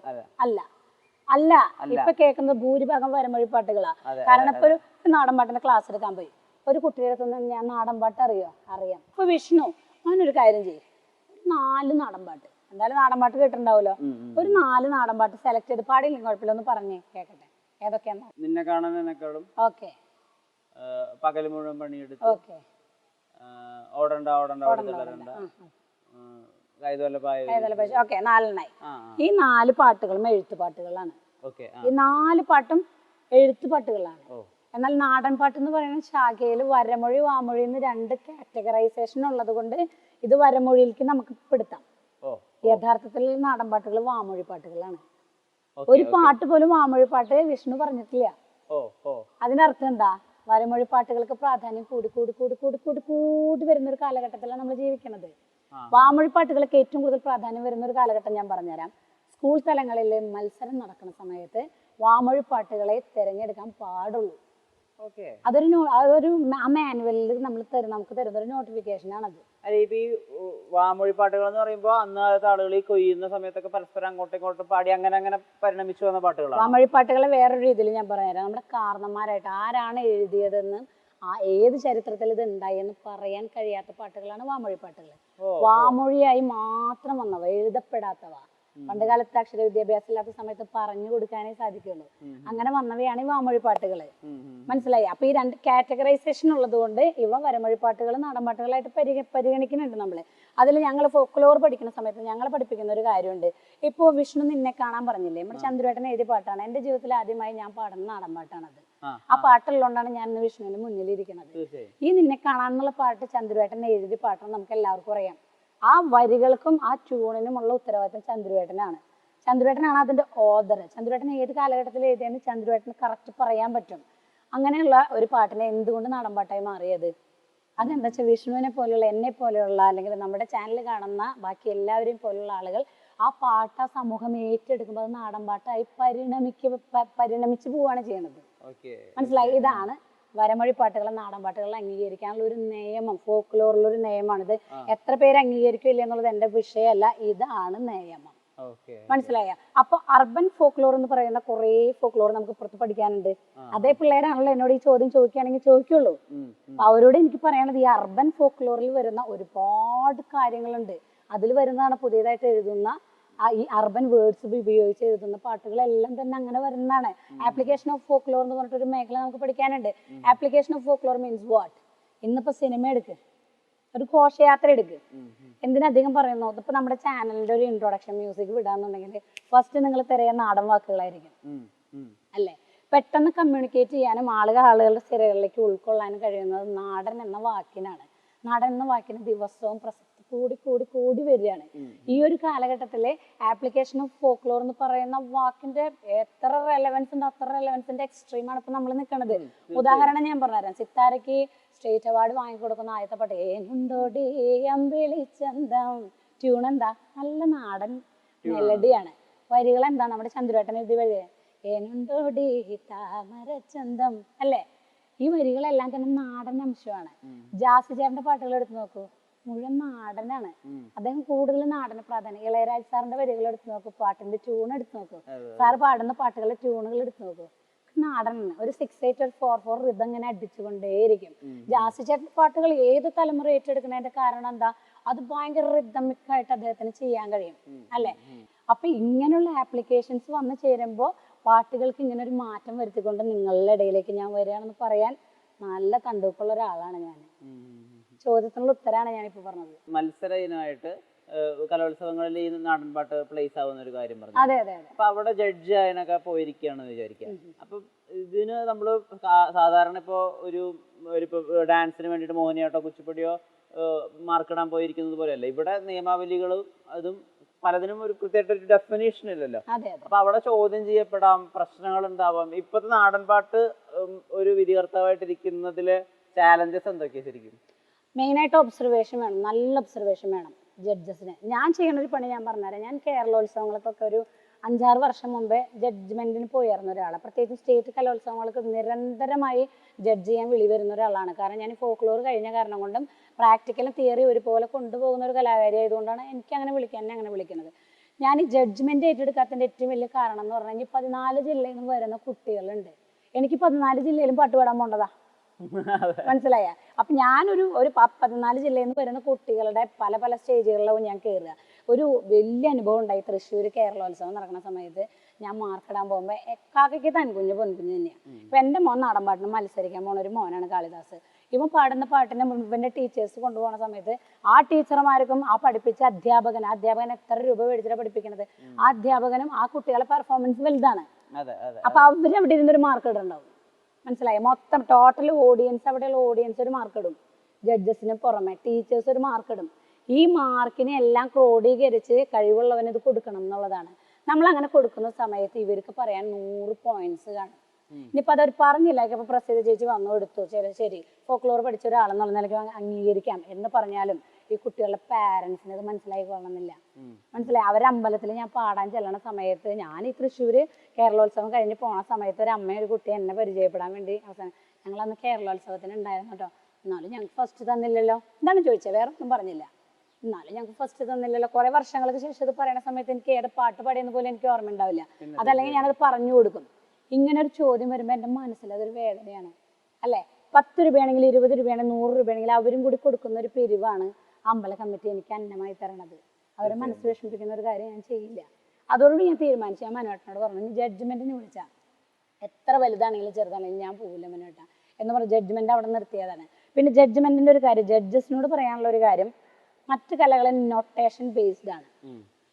അല്ല, ഇപ്പൊ കേൾക്കുന്നത് ഭൂരിഭാഗം വരമൊഴി പാട്ടുകളാ. കാരണം ഇപ്പൊ ഒരു നാടൻ പാട്ടിന്റെ ക്ലാസ് എടുക്കാൻ പോയി ഒരു കുട്ടിയുടെ അടുത്ത് ഞാൻ നാടൻ പാട്ട് അറിയാം. ഇപ്പൊ വിഷ്ണു അവനൊരു കാര്യം ചെയ്യും, 4 നാടൻ പാട്ട്, എന്തായാലും നാടൻ പാട്ട് കേട്ടിട്ടുണ്ടാവുമല്ലോ, ഒരു 4 നാടൻ പാട്ട് സെലക്ട് ചെയ്ത് പാടിയില്ലെങ്കിൽ കുഴപ്പമില്ല, ഒന്ന് പറഞ്ഞേ കേക്കട്ടെ ഏതൊക്കെയാണ്. നിന്നെ കാണാനെക്കാളും, ഓക്കെ, പകല് മുഴുവൻ പണിയെടുത്ത്, ഓക്കെ, ഓടണ്ട ഓക്കെ, 4 ഈ 4 പാട്ടുകളും എഴുത്ത് പാട്ടുകളാണ്. ഈ 4 പാട്ടും എഴുത്ത് പാട്ടുകളാണ്. എന്നാൽ നാടൻ പാട്ട് എന്ന് പറയുന്ന ശാഖയിൽ വരമൊഴി വാമൊഴി എന്ന് 2 കാറ്റഗറൈസേഷൻ ഉള്ളത് കൊണ്ട് ഇത് വരമൊഴിയിലേക്ക് നമുക്ക് പെടുത്താം. യഥാർത്ഥത്തിൽ നാടൻ പാട്ടുകൾ വാമൊഴി പാട്ടുകളാണ്. ഒരു പാട്ട് പോലും വാമൊഴി പാട്ട് വിഷ്ണു പറഞ്ഞിട്ടില്ല. അതിനർത്ഥം എന്താ? വരമൊഴി പാട്ടുകൾക്ക് പ്രാധാന്യം കൂടി വരുന്ന ഒരു കാലഘട്ടത്തിലാണ് നമ്മൾ ജീവിക്കുന്നത്. വാമൊഴി പാട്ടുകൾക്ക് ഏറ്റവും കൂടുതൽ പ്രാധാന്യം വരുന്ന ഒരു കാലഘട്ടം ഞാൻ പറഞ്ഞുതരാം. സ്കൂൾ തലങ്ങളിൽ മത്സരം നടക്കുന്ന സമയത്ത് വാമൊഴി പാട്ടുകളെ തിരഞ്ഞെടുക്കാൻ പാടുള്ളൂ. അതൊരു മാനുവലിൽ നമുക്ക് തരുന്ന ഒരു നോട്ടിഫിക്കേഷൻ ആണത്. ഈ വാമൊഴി പാട്ടുകൾ എന്ന് പറയുമ്പോൾ അന്ന് ആളുകൾ ഈ കൊയ്യുന്ന സമയത്തൊക്കെ പരസ്പരം അങ്ങോട്ടും ഇങ്ങോട്ടും പാടി അങ്ങനെ പരിണമിച്ചു വന്ന പാട്ടുകളാണ്. വാമൊഴി പാട്ടുകളെ വേറൊരു രീതിയിൽ ഞാൻ പറഞ്ഞുതരാം. നമ്മുടെ കാരണന്മാരായിട്ട് ആരാണ് എഴുതിയതെന്ന്, ഏത് ചരിത്രത്തിൽ ഇത് ഉണ്ടായി എന്ന് പറയാൻ കഴിയാത്ത പാട്ടുകളാണ് വാമൊഴി പാട്ടുകൾ. വാമൊഴിയായി മാത്രം വന്നവ, എഴുതപ്പെടാത്തവ, പണ്ട് കാലത്ത് അക്ഷര വിദ്യാഭ്യാസം ഇല്ലാത്ത സമയത്ത് പറഞ്ഞു കൊടുക്കാനേ സാധിക്കുള്ളൂ. അങ്ങനെ വന്നവയാണ് ഈ വാമൊഴി പാട്ടുകൾ. മനസ്സിലായി? അപ്പൊ ഈ 2 കാറ്റഗറൈസേഷൻ ഉള്ളത് കൊണ്ട് ഇവ വരമൊഴി പാട്ടുകൾ നാടൻ പാട്ടുകളായിട്ട് പരിഗണിക്കുന്നുണ്ട് നമ്മള്. അതിൽ ഞങ്ങൾ ഫോക്ലോർ പഠിക്കുന്ന സമയത്ത് ഞങ്ങൾ പഠിപ്പിക്കുന്ന ഒരു കാര്യമുണ്ട്. ഇപ്പോ വിഷ്ണു നിന്നെ കാണാൻ പറഞ്ഞില്ലേ, നമ്മുടെ ചന്ദ്രേട്ടൻ എഴുതിയ പാട്ടാണ്. എന്റെ ജീവിതത്തിൽ ആദ്യമായി ഞാൻ പാടുന്ന നാടൻ പാട്ടാണത്. ആ പാട്ടുള്ളതുകൊണ്ടാണ് ഞാൻ ഇന്ന് വിഷ്ണുവിന് മുന്നിലിരിക്കുന്നത്. ഈ നിന്നെ കാണാനുള്ള പാട്ട് ചന്ദ്രേട്ടൻ എഴുതിയ പാട്ടാണ്, നമുക്ക് എല്ലാവർക്കും അറിയാം. ആ വരികൾക്കും ആ ട്യൂണിനുമുള്ള ഉത്തരവാദിത്തം ചന്ദ്രേട്ടനാണ് അതിന്റെ ഓദർ. ചന്ദ്രേട്ടൻ ഏത് കാലഘട്ടത്തിൽ എഴുതിയെന്ന് ചന്ദ്രേട്ടന് കറക്റ്റ് പറയാൻ പറ്റും. അങ്ങനെയുള്ള ഒരു പാട്ടിനെ എന്തുകൊണ്ട് നാടൻ പാട്ടായി മാറിയത്? അതെന്താ വെച്ചാൽ വിഷ്ണുവിനെ പോലെയുള്ള, എന്നെ പോലെയുള്ള, അല്ലെങ്കിൽ നമ്മുടെ ചാനൽ കാണുന്ന ബാക്കി എല്ലാവരെയും പോലുള്ള ആളുകൾ ആ പാട്ട് ആ സമൂഹം ഏറ്റെടുക്കുമ്പോൾ അത് നാടൻ പാട്ടായി പരിണമിച്ച് പോവുകയാണ് ചെയ്യുന്നത്. മനസ്സിലായി? ഇതാണ് വരമൊഴി പാട്ടുകൾ നാടൻ പാട്ടുകൾ അംഗീകരിക്കാനുള്ള ഒരു നിയമം, ഫോക്ലോറിലൊരു നിയമമാണ് ഇത്. എത്ര പേര് അംഗീകരിക്കില്ല എന്നുള്ളത് എന്റെ വിഷയമല്ല, ഇതാണ് നിയമം. മനസ്സിലായ? അപ്പൊ അർബൻ ഫോക്ലോർ എന്ന് പറയുന്ന കുറെ ഫോക്ലോർ നമുക്ക് പുറത്ത് പഠിക്കാനുണ്ട്. അതേ പിള്ളേരാണല്ലോ എന്നോട് ഈ ചോദ്യം ചോദിക്കുകയാണെങ്കിൽ ചോദിക്കുള്ളൂ. അവരോട് എനിക്ക് പറയാനുള്ളത്, ഈ അർബൻ ഫോക്ലോറിൽ വരുന്ന ഒരുപാട് കാര്യങ്ങളുണ്ട്. അതിൽ വരുന്നതാണ് പുതിയതായിട്ട് എഴുതുന്ന ഈ അർബൻ വേർഡ്സ് ഉപയോഗിച്ച് എഴുതുന്ന പാട്ടുകളെല്ലാം തന്നെ അങ്ങനെ വരുന്നതാണ്. ആപ്ലിക്കേഷൻ ഓഫ് ഫോക്ലോർ എന്ന് പറഞ്ഞിട്ടൊരു മേഖല നമുക്ക് പഠിക്കാനുണ്ട്. Application of folklore means what? ഇന്നിപ്പോ സിനിമ എടുക്ക്, ഒരു ഘോഷയാത്ര എടുക്ക്, എന്തിനധികം പറയുന്നു, ഇപ്പൊ നമ്മുടെ ചാനലിന്റെ ഒരു ഇൻട്രൊഡക്ഷൻ മ്യൂസിക് വിടാന്നുണ്ടെങ്കിൽ ഫസ്റ്റ് നിങ്ങൾ തിരയ നാടൻ വാക്കുകളായിരിക്കും അല്ലെ? പെട്ടെന്ന് കമ്മ്യൂണിക്കേറ്റ് ചെയ്യാനും ആളുകളുടെ സ്ഥിരകളിലേക്ക് ഉൾക്കൊള്ളാനും കഴിയുന്നത് നാടൻ എന്ന വാക്കിനാണ്. നാടൻ എന്ന വാക്കിന് ദിവസവും പ്രസക്തി കൂടി വരികയാണ്. ഈ ഒരു കാലഘട്ടത്തിലെ ആപ്ലിക്കേഷൻ ഓഫ് ഫോക്ലോർ എന്ന് പറയുന്ന വാക്കിന്റെ എത്ര റെലവൻസ് ഉണ്ട്, അത്ര റെലവൻസിന്റെ എക്സ്ട്രീമാണ് ഇപ്പൊ നമ്മൾ നിൽക്കുന്നത്. ഉദാഹരണം ഞാൻ പറഞ്ഞുതരാം. സിത്താരയ്ക്ക് സ്റ്റേറ്റ് അവാർഡ് വാങ്ങിക്കൊടുക്കുന്ന ആദ്യത്തെ പാട്ട് ഏനുണ്ടോടി അമ്പിളിച്ചന്തം. ട്യൂൺ എന്താ? നല്ല നാടൻ മെലഡിയാണ്. വരികൾ എന്താ? നമ്മുടെ ചന്ദ്രേട്ടൻ എഴുതി വരിക ഏനുണ്ടോടി താമരച്ചന്തം അല്ലേ? ഈ വരികളെല്ലാം തന്നെ നാടൻ അംശമാണ്. ജാസി ചേട്ടന്റെ പാട്ടുകൾ എടുത്ത് നോക്കൂ, മുഴുവൻ നാടനാണ്. അദ്ദേഹം കൂടുതൽ നാടന് പ്രാധാന്യം. ഇളയരാജ സാറിന്റെ വരികൾ എടുത്ത് നോക്കൂ, പാട്ടിന്റെ ട്യൂൺ എടുത്ത് നോക്കൂ, സാറ് പാടുന്ന പാട്ടുകളുടെ ട്യൂണുകൾ എടുത്ത് നോക്കൂ, നാടനാണ്. ഒരു 6/8 ഒരു 4/4 റിതം ഇങ്ങനെ അടിച്ചുകൊണ്ടേയിരിക്കും. ജാസി ചേട്ടൻ പാട്ടുകൾ ഏത് തലമുറ ഏറ്റെടുക്കുന്നതിന്റെ കാരണം എന്താ? അത് ഭയങ്കര റിതമിക്കായിട്ട് അദ്ദേഹത്തിന് ചെയ്യാൻ കഴിയും അല്ലെ? അപ്പൊ ഇങ്ങനെയുള്ള ആപ്ലിക്കേഷൻസ് വന്നു ചേരുമ്പോൾ പാട്ടുകൾക്ക് ഇങ്ങനെ ഒരു മാറ്റം വരുത്തിക്കൊണ്ട് നിങ്ങളുടെ ഇടയിലേക്ക് ഞാൻ വരികയാണെന്ന് പറയാൻ നല്ല തണ്ടൂക്കുള്ള ഒരാളാണ് ഞാൻ. ചോദ്യത്തിനുള്ള ഉത്തരാണ് ഞാനിപ്പോ പറഞ്ഞത്. മത്സര ഇനമായിട്ട് കലോത്സവങ്ങളിൽ ഈ നാടൻ പാട്ട് പ്ലേസ് ആവുന്ന ഒരു കാര്യം പറഞ്ഞു. അതെ അതെ അതെ. അപ്പൊ അവിടെ ജഡ്ജ് അതിനൊക്കെ പോയിരിക്കുകയാണെന്ന് വിചാരിക്കാം. അപ്പൊ ഇതിന് നമ്മള് സാധാരണ ഇപ്പോ ഒരു ഡാൻസിന് വേണ്ടിയിട്ട് മോഹിനിയാട്ടോ കുച്ചിപ്പുടിയോ മാർക്കിടാൻ പോയിരിക്കുന്നത് പോലെയല്ല. ഇവിടെ നിയമാവലികളും അതും പലതിനും ഒരു കൃത്യമായിട്ടൊരു ഡെഫിനേഷൻ ഇല്ലല്ലോ. അപ്പൊ അവിടെ ചോദ്യം ചെയ്യപ്പെടാം, പ്രശ്നങ്ങൾ ഉണ്ടാവാം. ഇപ്പത്തെ നാടൻ പാട്ട് ഒരു വിധികർത്താവായിട്ടിരിക്കുന്നതില് ചാലഞ്ചസ് എന്തൊക്കെയാ ശരിക്കും? മെയിനായിട്ട് ഒബ്സർവേഷൻ വേണം, നല്ല ഒബ്സർവേഷൻ വേണം ജഡ്ജസിന്. ഞാൻ ചെയ്യുന്ന ഒരു പണി ഞാൻ പറഞ്ഞുതരാം. ഞാൻ കേരളോത്സവങ്ങൾക്കൊക്കെ ഒരു 5-6 വർഷം മുമ്പേ ജഡ്ജ്മെന്റിന് പോയിരുന്ന ഒരാളാണ്. പ്രത്യേകിച്ച് സ്റ്റേറ്റ് കലോത്സവങ്ങൾക്ക് നിരന്തരമായി ജഡ്ജ് ചെയ്യാൻ വിളി വരുന്ന ഒരാളാണ്. കാരണം ഞാൻ ഫോക്ലോർ കഴിഞ്ഞ കാരണം കൊണ്ടും പ്രാക്ടിക്കലും തിയറി ഒരുപോലെ കൊണ്ടുപോകുന്ന ഒരു കലാകാരി ആയതുകൊണ്ടാണ് എനിക്ക് അങ്ങനെ എന്നെ അങ്ങനെ വിളിക്കുന്നത്. ഞാൻ ഈ ജഡ്ജ്മെന്റ് ഏറ്റെടുക്കാത്തതിന്റെ ഏറ്റവും വലിയ കാരണം എന്ന് പറഞ്ഞാൽ, ഈ 14 ജില്ലയിൽ നിന്ന് വരുന്ന കുട്ടികളുണ്ട്. എനിക്ക് 14 ജില്ലയിലും പാട്ടുപാടാൻ പോണ്ടതാ. മനസ്സിലായ? അപ്പൊ ഞാനൊരു 14 ജില്ലയിൽ നിന്ന് വരുന്ന കുട്ടികളുടെ പല പല സ്റ്റേജുകളിലും ഞാൻ കയറുക. ഒരു വലിയ അനുഭവം ഉണ്ടായി. തൃശ്ശൂർ കേരളോത്സവം നടക്കുന്ന സമയത്ത് ഞാൻ മാർക്കിടാൻ പോകുമ്പോൾ കാക്കയ്ക്ക് തൻകുഞ്ഞ് പൊൻകുഞ്ഞ് തന്നെയാണ്. ഇപ്പൊ എൻ്റെ മോൻ നാടൻ പാട്ടിന് മത്സരിക്കാൻ പോണ ഒരു മോനാണ് കാളിദാസ്. ഇവൻ പാടുന്ന പാട്ടിന്റെ ഇവന്റെ ടീച്ചേഴ്സ് കൊണ്ടുപോകുന്ന സമയത്ത് ആ ടീച്ചർമാർക്കും ആ പഠിപ്പിച്ച അധ്യാപകൻ എത്ര രൂപ മേടിച്ചിട്ടാണ് പഠിപ്പിക്കുന്നത്, ആ അധ്യാപകനും ആ കുട്ടികളെ പെർഫോമൻസ് വലുതാണ്. അപ്പൊ അവരവിടെ ഇരുന്നൊരു മാർക്ക് ഇടുന്നുണ്ടാവും. മനസ്സിലായി? മൊത്തം ടോട്ടൽ ഓഡിയൻസ്, അവിടെയുള്ള ഓഡിയൻസ് ഒരു മാർക്ക് ഇടും. ജഡ്ജസിന് പുറമെ ടീച്ചേഴ്സ് ഒരു മാർക്ക് ഇടും. ഈ മാർക്കിനെ എല്ലാം ക്രോഡീകരിച്ച് കഴിവുള്ളവന് ഇത് കൊടുക്കണം എന്നുള്ളതാണ്. നമ്മൾ അങ്ങനെ കൊടുക്കുന്ന സമയത്ത് ഇവർക്ക് പറയാൻ 100 പോയിന്റ്സ് കാണും. ഇനിയിപ്പോൾ അതൊരു പറഞ്ഞില്ല, ഇപ്പൊ പ്രസിദ്ധ ചേച്ചി വന്നു എടുത്തു, ശരി ഫോക്ലോർ പഠിച്ച ഒരാളെന്നുള്ള നിലയ്ക്ക് അംഗീകരിക്കാം എന്ന് പറഞ്ഞാലും ഈ കുട്ടികളുടെ പാരന്റ്സിന് അത് മനസ്സിലായിക്കൊള്ളണമെന്നില്ല. മനസ്സിലായി? അവരമ്പലത്തിൽ ഞാൻ പാടാൻ ചെല്ലണ സമയത്ത്, ഞാൻ ഈ തൃശ്ശൂര് കേരളോത്സവം കഴിഞ്ഞ് പോണ സമയത്ത് ഒരു അമ്മ ഒരു കുട്ടി എന്നെ പരിചയപ്പെടാൻ വേണ്ടി അവസാനം ഞങ്ങൾ അന്ന് കേരളോത്സവത്തിന് ഉണ്ടായിരുന്നു കേട്ടോ. എന്നാലും ഞങ്ങൾക്ക് ഫസ്റ്റ് തന്നില്ലല്ലോ എന്താണ് ചോദിച്ചത്, വേറെ ഒന്നും പറഞ്ഞില്ല. എന്നാലും ഞങ്ങൾക്ക് ഫസ്റ്റ് തന്നില്ലല്ലോ. കുറെ വർഷങ്ങൾക്ക് ശേഷം ഇത് പറയുന്ന സമയത്ത് എനിക്ക് ഏത് പാട്ട് പാടിയെന്ന് പോലും എനിക്ക് ഓർമ്മ ഉണ്ടാവില്ല. അതല്ലെങ്കിൽ ഞാനത് പറഞ്ഞു കൊടുക്കും. ഇങ്ങനെ ഒരു ചോദ്യം വരുമ്പോൾ എൻ്റെ മനസ്സിൽ അതൊരു വേദനയാണ് അല്ലേ? 10 രൂപയാണെങ്കിൽ 20 രൂപയാണെങ്കിൽ 100 രൂപയാണെങ്കിൽ അവരും കൂടി കൊടുക്കുന്ന ഒരു പിരിവാണ് അമ്പല കമ്മിറ്റി എനിക്ക് അന്നമായി തരണത്. അവരെ മനസ്സ് വിഷമിപ്പിക്കുന്ന ഒരു കാര്യം ഞാൻ ചെയ്യില്ല. അതോടുകൂടി ഞാൻ തീരുമാനിച്ചു. ഞാൻ മനോട്ടനോട് പറഞ്ഞു, നീ ജഡ്ജ്മെന്റിന് വിളിച്ചാൽ എത്ര വലുതാണെങ്കിലും ചെറുതാണെങ്കിലും ഞാൻ പോകില്ല മനോട്ട എന്ന് പറഞ്ഞ് ജഡ്ജ്മെന്റ് അവിടെ നിർത്തിയതാണ്. പിന്നെ ജഡ്ജ്മെന്റിന്റെ ഒരു കാര്യം, ജഡ്ജസിനോട് പറയാനുള്ള ഒരു കാര്യം, മറ്റു കലകളെ നൊട്ടേഷൻ ബേസ്ഡ് ആണ്.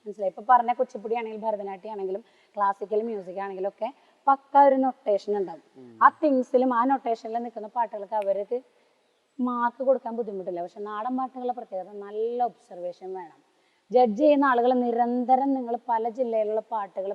മനസ്സിലായി? ഇപ്പൊ പറഞ്ഞ കുച്ചിപ്പുടി ആണെങ്കിലും ഭരതനാട്യം ആണെങ്കിലും ക്ലാസിക്കൽ മ്യൂസിക് ആണെങ്കിലും ഒക്കെ പക്ക ഒരു നൊട്ടേഷൻ ഉണ്ടാവും. ആ തിങ്സിലും ആ നൊട്ടേഷനിലും നിൽക്കുന്ന പാട്ടുകൾക്ക് അവർക്ക് മാർക്ക് കൊടുക്കാൻ ബുദ്ധിമുട്ടില്ല. പക്ഷെ നാടൻ പാട്ടുകളുടെ പ്രത്യേകത നല്ല ഒബ്സർവേഷൻ വേണം. ജഡ്ജ് ചെയ്യുന്ന ആളുകൾ നിരന്തരം നിങ്ങൾ പല ജില്ലയിലുള്ള പാട്ടുകൾ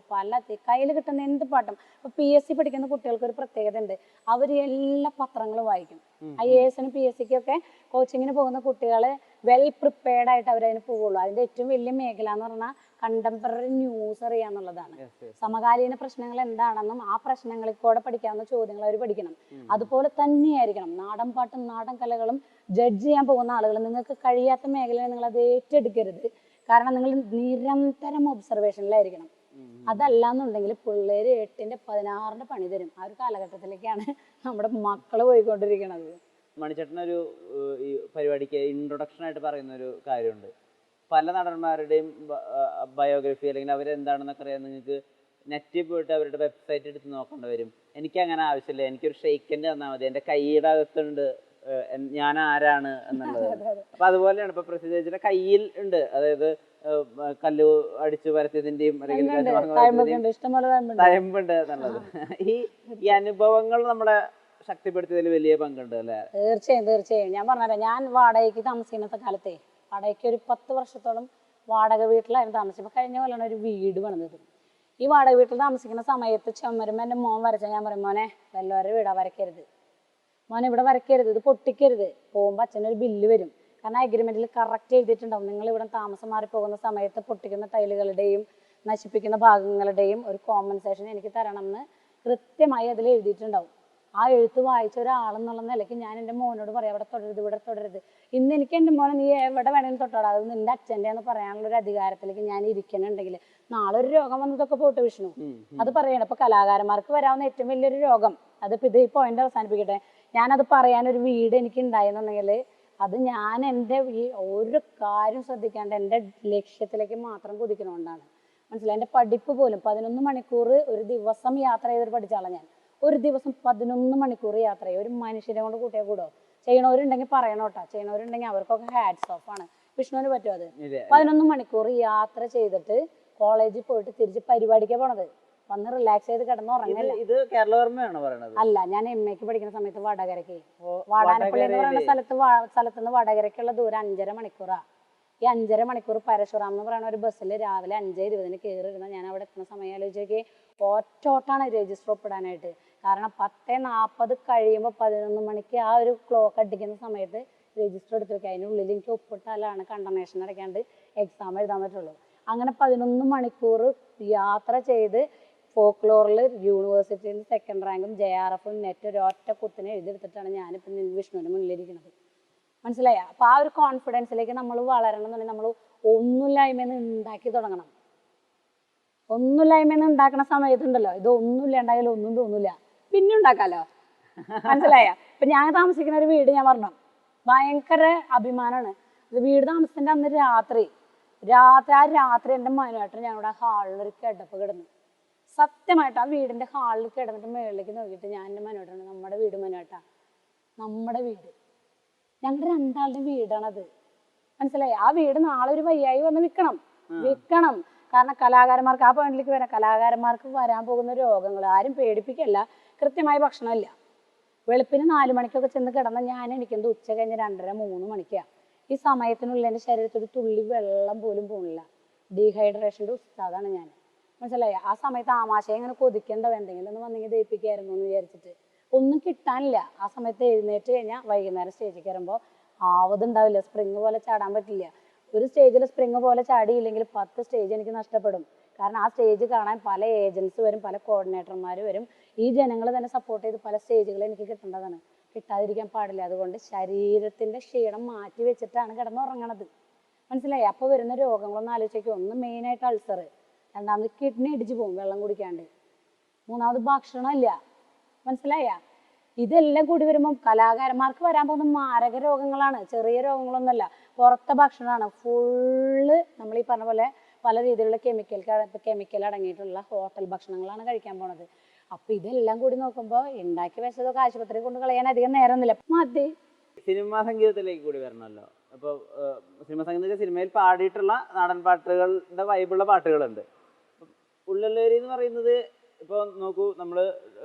കയ്യിൽ കിട്ടുന്ന എന്ത് പാട്ടും, ഇപ്പൊ PSC പഠിക്കുന്ന കുട്ടികൾക്ക് ഒരു പ്രത്യേകത ഉണ്ട്, അവർ എല്ലാ പത്രങ്ങളും വായിക്കും. IAS PSC ഒക്കെ കോച്ചിങ്ങിന് പോകുന്ന കുട്ടികള് വെൽ പ്രിപ്പയർഡ് ആയിട്ട് അവരതിന് പോവുള്ളൂ. അതിന്റെ ഏറ്റവും വലിയ മേഖല എന്ന് പറഞ്ഞാൽ കണ്ടംപററി ന്യൂസ് അറിയാന്നുള്ളതാണ്. സമകാലീന പ്രശ്നങ്ങൾ എന്താണെന്നും ആ പ്രശ്നങ്ങളിൽ കൂടെ പഠിക്കാവുന്ന ചോദ്യങ്ങൾ അവർ പഠിക്കണം. അതുപോലെ തന്നെയായിരിക്കണം നാടൻ പാട്ടും നാടൻ കലകളും ജഡ്ജ് ചെയ്യാൻ പോകുന്ന ആളുകൾ. നിങ്ങൾക്ക് കഴിയാത്ത മേഖലയിൽ നിങ്ങൾ അത് ഏറ്റെടുക്കരുത്. കാരണം നിങ്ങൾ നിരന്തരം ഒബ്സർവേഷനിലായിരിക്കണം. അതല്ലാന്നുണ്ടെങ്കിൽ പിള്ളേര് 8ന്റെ 16ന്റെ പണി തരും. ആ ഒരു കാലഘട്ടത്തിലേക്കാണ് നമ്മുടെ മക്കള് പോയിക്കൊണ്ടിരിക്കുന്നത്. മണിച്ചേട്ടനൊരു ഈ പരിപാടിക്ക് ഇൻട്രൊഡക്ഷൻ ആയിട്ട് പറയുന്ന ഒരു കാര്യമുണ്ട്. പല നടന്മാരുടെയും ബയോഗ്രഫി അല്ലെങ്കിൽ അവരെന്താണെന്നൊക്കെ അറിയാൻ നിങ്ങൾക്ക് നെറ്റിൽ പോയിട്ട് അവരുടെ വെബ്സൈറ്റ് എടുത്ത് നോക്കേണ്ടി വരും. എനിക്ക് അങ്ങനെ ആവശ്യമില്ല, എനിക്കൊരു ഷെയ്ക്കൻ്റെ തന്നാൽ മതി, എൻ്റെ കൈയുടെ അകത്തുണ്ട് ഞാൻ ആരാണ് എന്നുള്ളത്. അപ്പൊ അതുപോലെയാണ് ഇപ്പൊ പ്രസിദ്ധ ചേച്ചിയുടെ കയ്യിൽ ഉണ്ട്. അതായത് കല്ല് അടിച്ചു പരത്തിയതിന്റെയും തയമ്പുണ്ട് എന്നുള്ളത്. ഈ അനുഭവങ്ങൾ നമ്മളെ ശക്തിപ്പെടുത്തിയതിൽ വലിയ പങ്കുണ്ട് അല്ലേ? തീർച്ചയായും. ഞാൻ പറഞ്ഞുതരാം. ഞാൻ വാടകയ്ക്ക് താമസിക്കുന്ന കാലത്തെ വാടകയ്ക്ക് ഒരു 10 വർഷത്തോളം വാടക വീട്ടിലായിരുന്നു താമസിച്ചത്. ഇപ്പൊ കഴിഞ്ഞ കൊല്ലമാണ് ഒരു വീട് പണിതത്. ഈ വാടക വീട്ടിൽ താമസിക്കുന്ന സമയത്ത് ചുമരുമ്പോ എൻ്റെ മോൻ വരച്ചാൽ ഞാൻ പറയും, മോനെ വല്ലവരുടെ വീടാ വരയ്ക്കരുത്, മോനെ ഇവിടെ വരയ്ക്കരുത്, ഇത് പൊട്ടിക്കരുത്. പോകുമ്പോൾ അച്ഛനൊരു ബില്ല് വരും. കാരണം അഗ്രിമെന്റിൽ കറക്റ്റ് എഴുതിയിട്ടുണ്ടാവും, നിങ്ങൾ ഇവിടെ താമസം മാറി പോകുന്ന സമയത്ത് പൊട്ടിക്കുന്ന ടൈലുകളുടെയും നശിപ്പിക്കുന്ന ഭാഗങ്ങളുടെയും ഒരു കോമ്പൻസേഷൻ എനിക്ക് തരണം എന്ന് കൃത്യമായി അതിൽ എഴുതിയിട്ടുണ്ടാവും. ആ എഴുത്ത് വായിച്ച ഒരാളെന്നുള്ള നിലയ്ക്ക് ഞാൻ എൻ്റെ മോനോട് പറയാം, ഇവിടെ തുടരുത്, ഇവിടെ തുടരുത്. ഇന്ന് എനിക്ക് എൻ്റെ മോനെ നീ എവിടെ വേണമെങ്കിലും തൊട്ടോടാ, അത് നിന്റെ അച്ഛൻ്റെ എന്ന് പറയാനുള്ള ഒരു അധികാരത്തിലേക്ക് ഞാൻ ഇരിക്കണുണ്ടെങ്കിൽ നാളെ ഒരു രോഗം വന്നതൊക്കെ പോട്ടെ വിഷ്ണു, അത് പറയണം. ഇപ്പൊ കലാകാരന്മാർക്ക് വരാവുന്ന ഏറ്റവും വലിയൊരു രോഗം, അതിപ്പോ ഇത് ഈ പോയിന്റ് അവസാനിപ്പിക്കട്ടെ, ഞാനത് പറയാനൊരു വീട് എനിക്ക് ഉണ്ടായെന്നുണ്ടെങ്കിൽ അത് ഞാൻ എൻ്റെ ഈ ഒരു കാര്യം ശ്രദ്ധിക്കാണ്ട് എൻ്റെ ലക്ഷ്യത്തിലേക്ക് മാത്രം കുതിക്കണോണ്ടാണ്. മനസ്സിലായി? എൻ്റെ പഠിപ്പ് പോലും 11 മണിക്കൂർ ഒരു ദിവസം യാത്ര ചെയ്തിട്ട് പഠിച്ചാളാണ് ഞാൻ. ഒരു ദിവസം 11 മണിക്കൂർ യാത്ര ചെയ്യും. ഒരു മനുഷ്യരെ കൊണ്ട് കൂട്ടിയാൽ കൂടോ? ചെയ്യണവരുണ്ടെങ്കിൽ പറയണോട്ടാ, ചെയ്യണവരുണ്ടെങ്കിൽ അവർക്കൊക്കെ ഹാറ്റ്സ് ഓഫ് ആണ്. വിഷ്ണുവിന് പറ്റുമോ അത്? 11 മണിക്കൂർ യാത്ര ചെയ്തിട്ട് കോളേജിൽ പോയിട്ട് തിരിച്ച് പരിപാടിക്കാ പോണത്. വന്ന് റിലാക്സ് ചെയ്ത് കിടന്ന് ഉറങ്ങല്ല. ഇത് കേരളവർമ്മയാണ് പറയുന്നത്? അല്ല, ഞാൻ MA പഠിക്കുന്ന സമയത്ത് വടകരയ്ക്ക്, വാടാനപ്പള്ളി എന്ന് പറയുന്ന സ്ഥലത്തുനിന്ന് വടകരയ്ക്കുള്ള ദൂരം 5.5 മണിക്കൂറാ. ഈ 5.5 മണിക്കൂർ പരശുറാം എന്ന് പറയുന്ന ഒരു ബസ്സിൽ രാവിലെ 5:20 കയറിയിരുന്ന ഞാൻ അവിടെ എത്തുന്ന സമയം ആലോചിച്ചേക്ക് ഒറ്റോട്ടാണ് രജിസ്റ്റർ ഒപ്പിടാനായിട്ട്. കാരണം 10:40 കഴിയുമ്പോൾ 11 മണിക്ക് ആ ഒരു ക്ലോക്ക് അടിക്കുന്ന സമയത്ത് രജിസ്റ്റർ എടുത്ത് വെക്കുക. അതിനുള്ളിൽ എനിക്ക് ഒപ്പിട്ടാലാണ് കണ്ടംനേഷൻ അടയ്ക്കാണ്ട് എക്സാം എഴുതാൻ പറ്റുള്ളൂ. അങ്ങനെ 11 മണിക്കൂർ യാത്ര ചെയ്ത് ഫോക്ലോറിൽ യൂണിവേഴ്സിറ്റിയിൽ 2nd റാങ്കും JRFും നെറ്റ് ഒരു ഒറ്റ കുത്തിനെ എഴുതിയെടുത്തിട്ടാണ് ഞാനിപ്പം വിഷ്ണുവിന് മുന്നിലിരിക്കുന്നത്. മനസ്സിലായ? അപ്പൊ ആ ഒരു കോൺഫിഡൻസിലേക്ക് നമ്മൾ വളരണം എന്നുണ്ടെങ്കിൽ നമ്മൾ ഒന്നുമില്ലായ്മയെന്ന് ഉണ്ടാക്കി തുടങ്ങണം. ഒന്നുമില്ലായ്മയെന്ന് ഉണ്ടാക്കുന്ന സമയത്തുണ്ടല്ലോ, ഇത് ഒന്നുമില്ലാണ്ടായാലും ഒന്നും തോന്നില്ല, പിന്നെ ഉണ്ടാക്കാലോ. മനസ്സിലായ? ഇപ്പൊ ഞാൻ താമസിക്കുന്ന ഒരു വീട് ഞാൻ പറഞ്ഞു, ഭയങ്കര അഭിമാനമാണ്. ഇത് വീട് താമസിച്ചിട്ട് അന്ന് രാത്രി എൻ്റെ മനുവായിട്ട് ഞങ്ങളുടെ ഹാളിലൊരു കിടപ്പ് കിടന്നു. സത്യമായിട്ട് ആ വീടിന്റെ ഹാളിൽ കിടന്നിട്ട് മുകളിലേക്ക് നോക്കിയിട്ട് ഞാൻ എൻ്റെ മനുവായിട്ടാണ്, നമ്മുടെ വീട് മനുവായിട്ടാ, നമ്മുടെ വീട്, ഞങ്ങളുടെ രണ്ടാളുടെ വീടാണത്. മനസ്സിലായി? ആ വീട് നാളെ ഒരു വയ്യായി വന്ന് വിൽക്കണം. കാരണം കലാകാരന്മാർക്ക് ആ പോയിന്റിലേക്ക് വരാം. കലാകാരന്മാർക്ക് വരാൻ പോകുന്ന രോഗങ്ങൾ ആരും പേടിപ്പിക്കല്ല. കൃത്യമായ ഭക്ഷണമില്ല. വെളുപ്പിന് 4 മണിക്കൊക്കെ ചെന്ന് കിടന്ന ഞാൻ എണീക്കുന്നത് ഉച്ച കഴിഞ്ഞ് 2:30-3 മണിക്കാണ്. ഈ സമയത്തിനുള്ളിൽ എൻ്റെ ശരീരത്തിൽ ഒരു തുള്ളി വെള്ളം പോലും പോണില്ല. ഡീഹൈഡ്രേഷൻ്റെ ഉസ്താദാണ് ഞാൻ. മനസ്സിലായി? ആ സമയത്ത് ആമാശയം ഇങ്ങനെ കൊതിക്കേണ്ടത് എന്തെങ്കിലും ഒന്ന് വന്നെങ്കിൽ ദയിപ്പിക്കായിരുന്നു എന്ന് വിചാരിച്ചിട്ട് ഒന്നും കിട്ടാനില്ല. ആ സമയത്ത് എഴുന്നേറ്റ് കഴിഞ്ഞാൽ വൈകുന്നേരം സ്റ്റേജിൽ കയറുമ്പോൾ ആവതുണ്ടാവില്ല, സ്പ്രിങ് പോലെ ചാടാൻ പറ്റില്ല. ഒരു സ്റ്റേജിൽ സ്പ്രിങ് പോലെ ചാടിയില്ലെങ്കിൽ 10 സ്റ്റേജ് എനിക്ക് നഷ്ടപ്പെടും. കാരണം ആ സ്റ്റേജ് കാണാൻ പല ഏജൻസ് വരും, പല കോർഡിനേറ്റർമാർ വരും. ഈ ജനങ്ങൾ തന്നെ സപ്പോർട്ട് ചെയ്ത് പല സ്റ്റേജുകൾ എനിക്ക് കിട്ടേണ്ടതാണ്. കിട്ടാതിരിക്കാൻ പാടില്ല. അതുകൊണ്ട് ശരീരത്തിൻ്റെ ക്ഷീണം മാറ്റി വെച്ചിട്ടാണ് കിടന്നുറങ്ങണത്. മനസ്സിലായി? അപ്പോൾ വരുന്ന രോഗങ്ങളൊന്നും ആലോചിക്കും. ഒന്ന് മെയിനായിട്ട് അൾസർ, രണ്ടാമത് കിഡ്നി ഇടിച്ചു പോകും വെള്ളം കുടിക്കാണ്ട്, മൂന്നാമത് ഭക്ഷണമില്ല. മനസ്സിലായ? ഇതെല്ലാം കൂടി വരുമ്പോൾ കലാകാരന്മാർക്ക് വരാൻ പോകുന്ന മാരക രോഗങ്ങളാണ്, ചെറിയ രോഗങ്ങളൊന്നുമല്ല. പുറത്തെ ഭക്ഷണമാണ് ഫുള്ള് നമ്മൾ ഈ പറഞ്ഞ പോലെ പല രീതിയിലുള്ള കെമിക്കൽ അടങ്ങിയിട്ടുള്ള ഹോട്ടൽ ഭക്ഷണങ്ങളാണ് കഴിക്കാൻ പോണത്. അപ്പൊ ഇതെല്ലാം കൂടി നോക്കുമ്പോൾ ഉണ്ടാക്കി വെച്ചതൊക്കെ ആശുപത്രി കൊണ്ട് കളയാൻ അധികം നേരമൊന്നുമില്ല. മതി. സിനിമാ സംഗീതത്തിലേക്ക് കൂടി വരണമല്ലോ. അപ്പോൾ സിനിമാ സംഗീതത്തിൽ സിനിമയിൽ പാടിയിട്ടുള്ള നാടൻ പാട്ടുകളുടെ വൈബുള്ള പാട്ടുകളുണ്ട്. ഉള്ളല്ലേരി എന്ന് പറയുന്നത് ഇപ്പോൾ നോക്കൂ, നമ്മൾ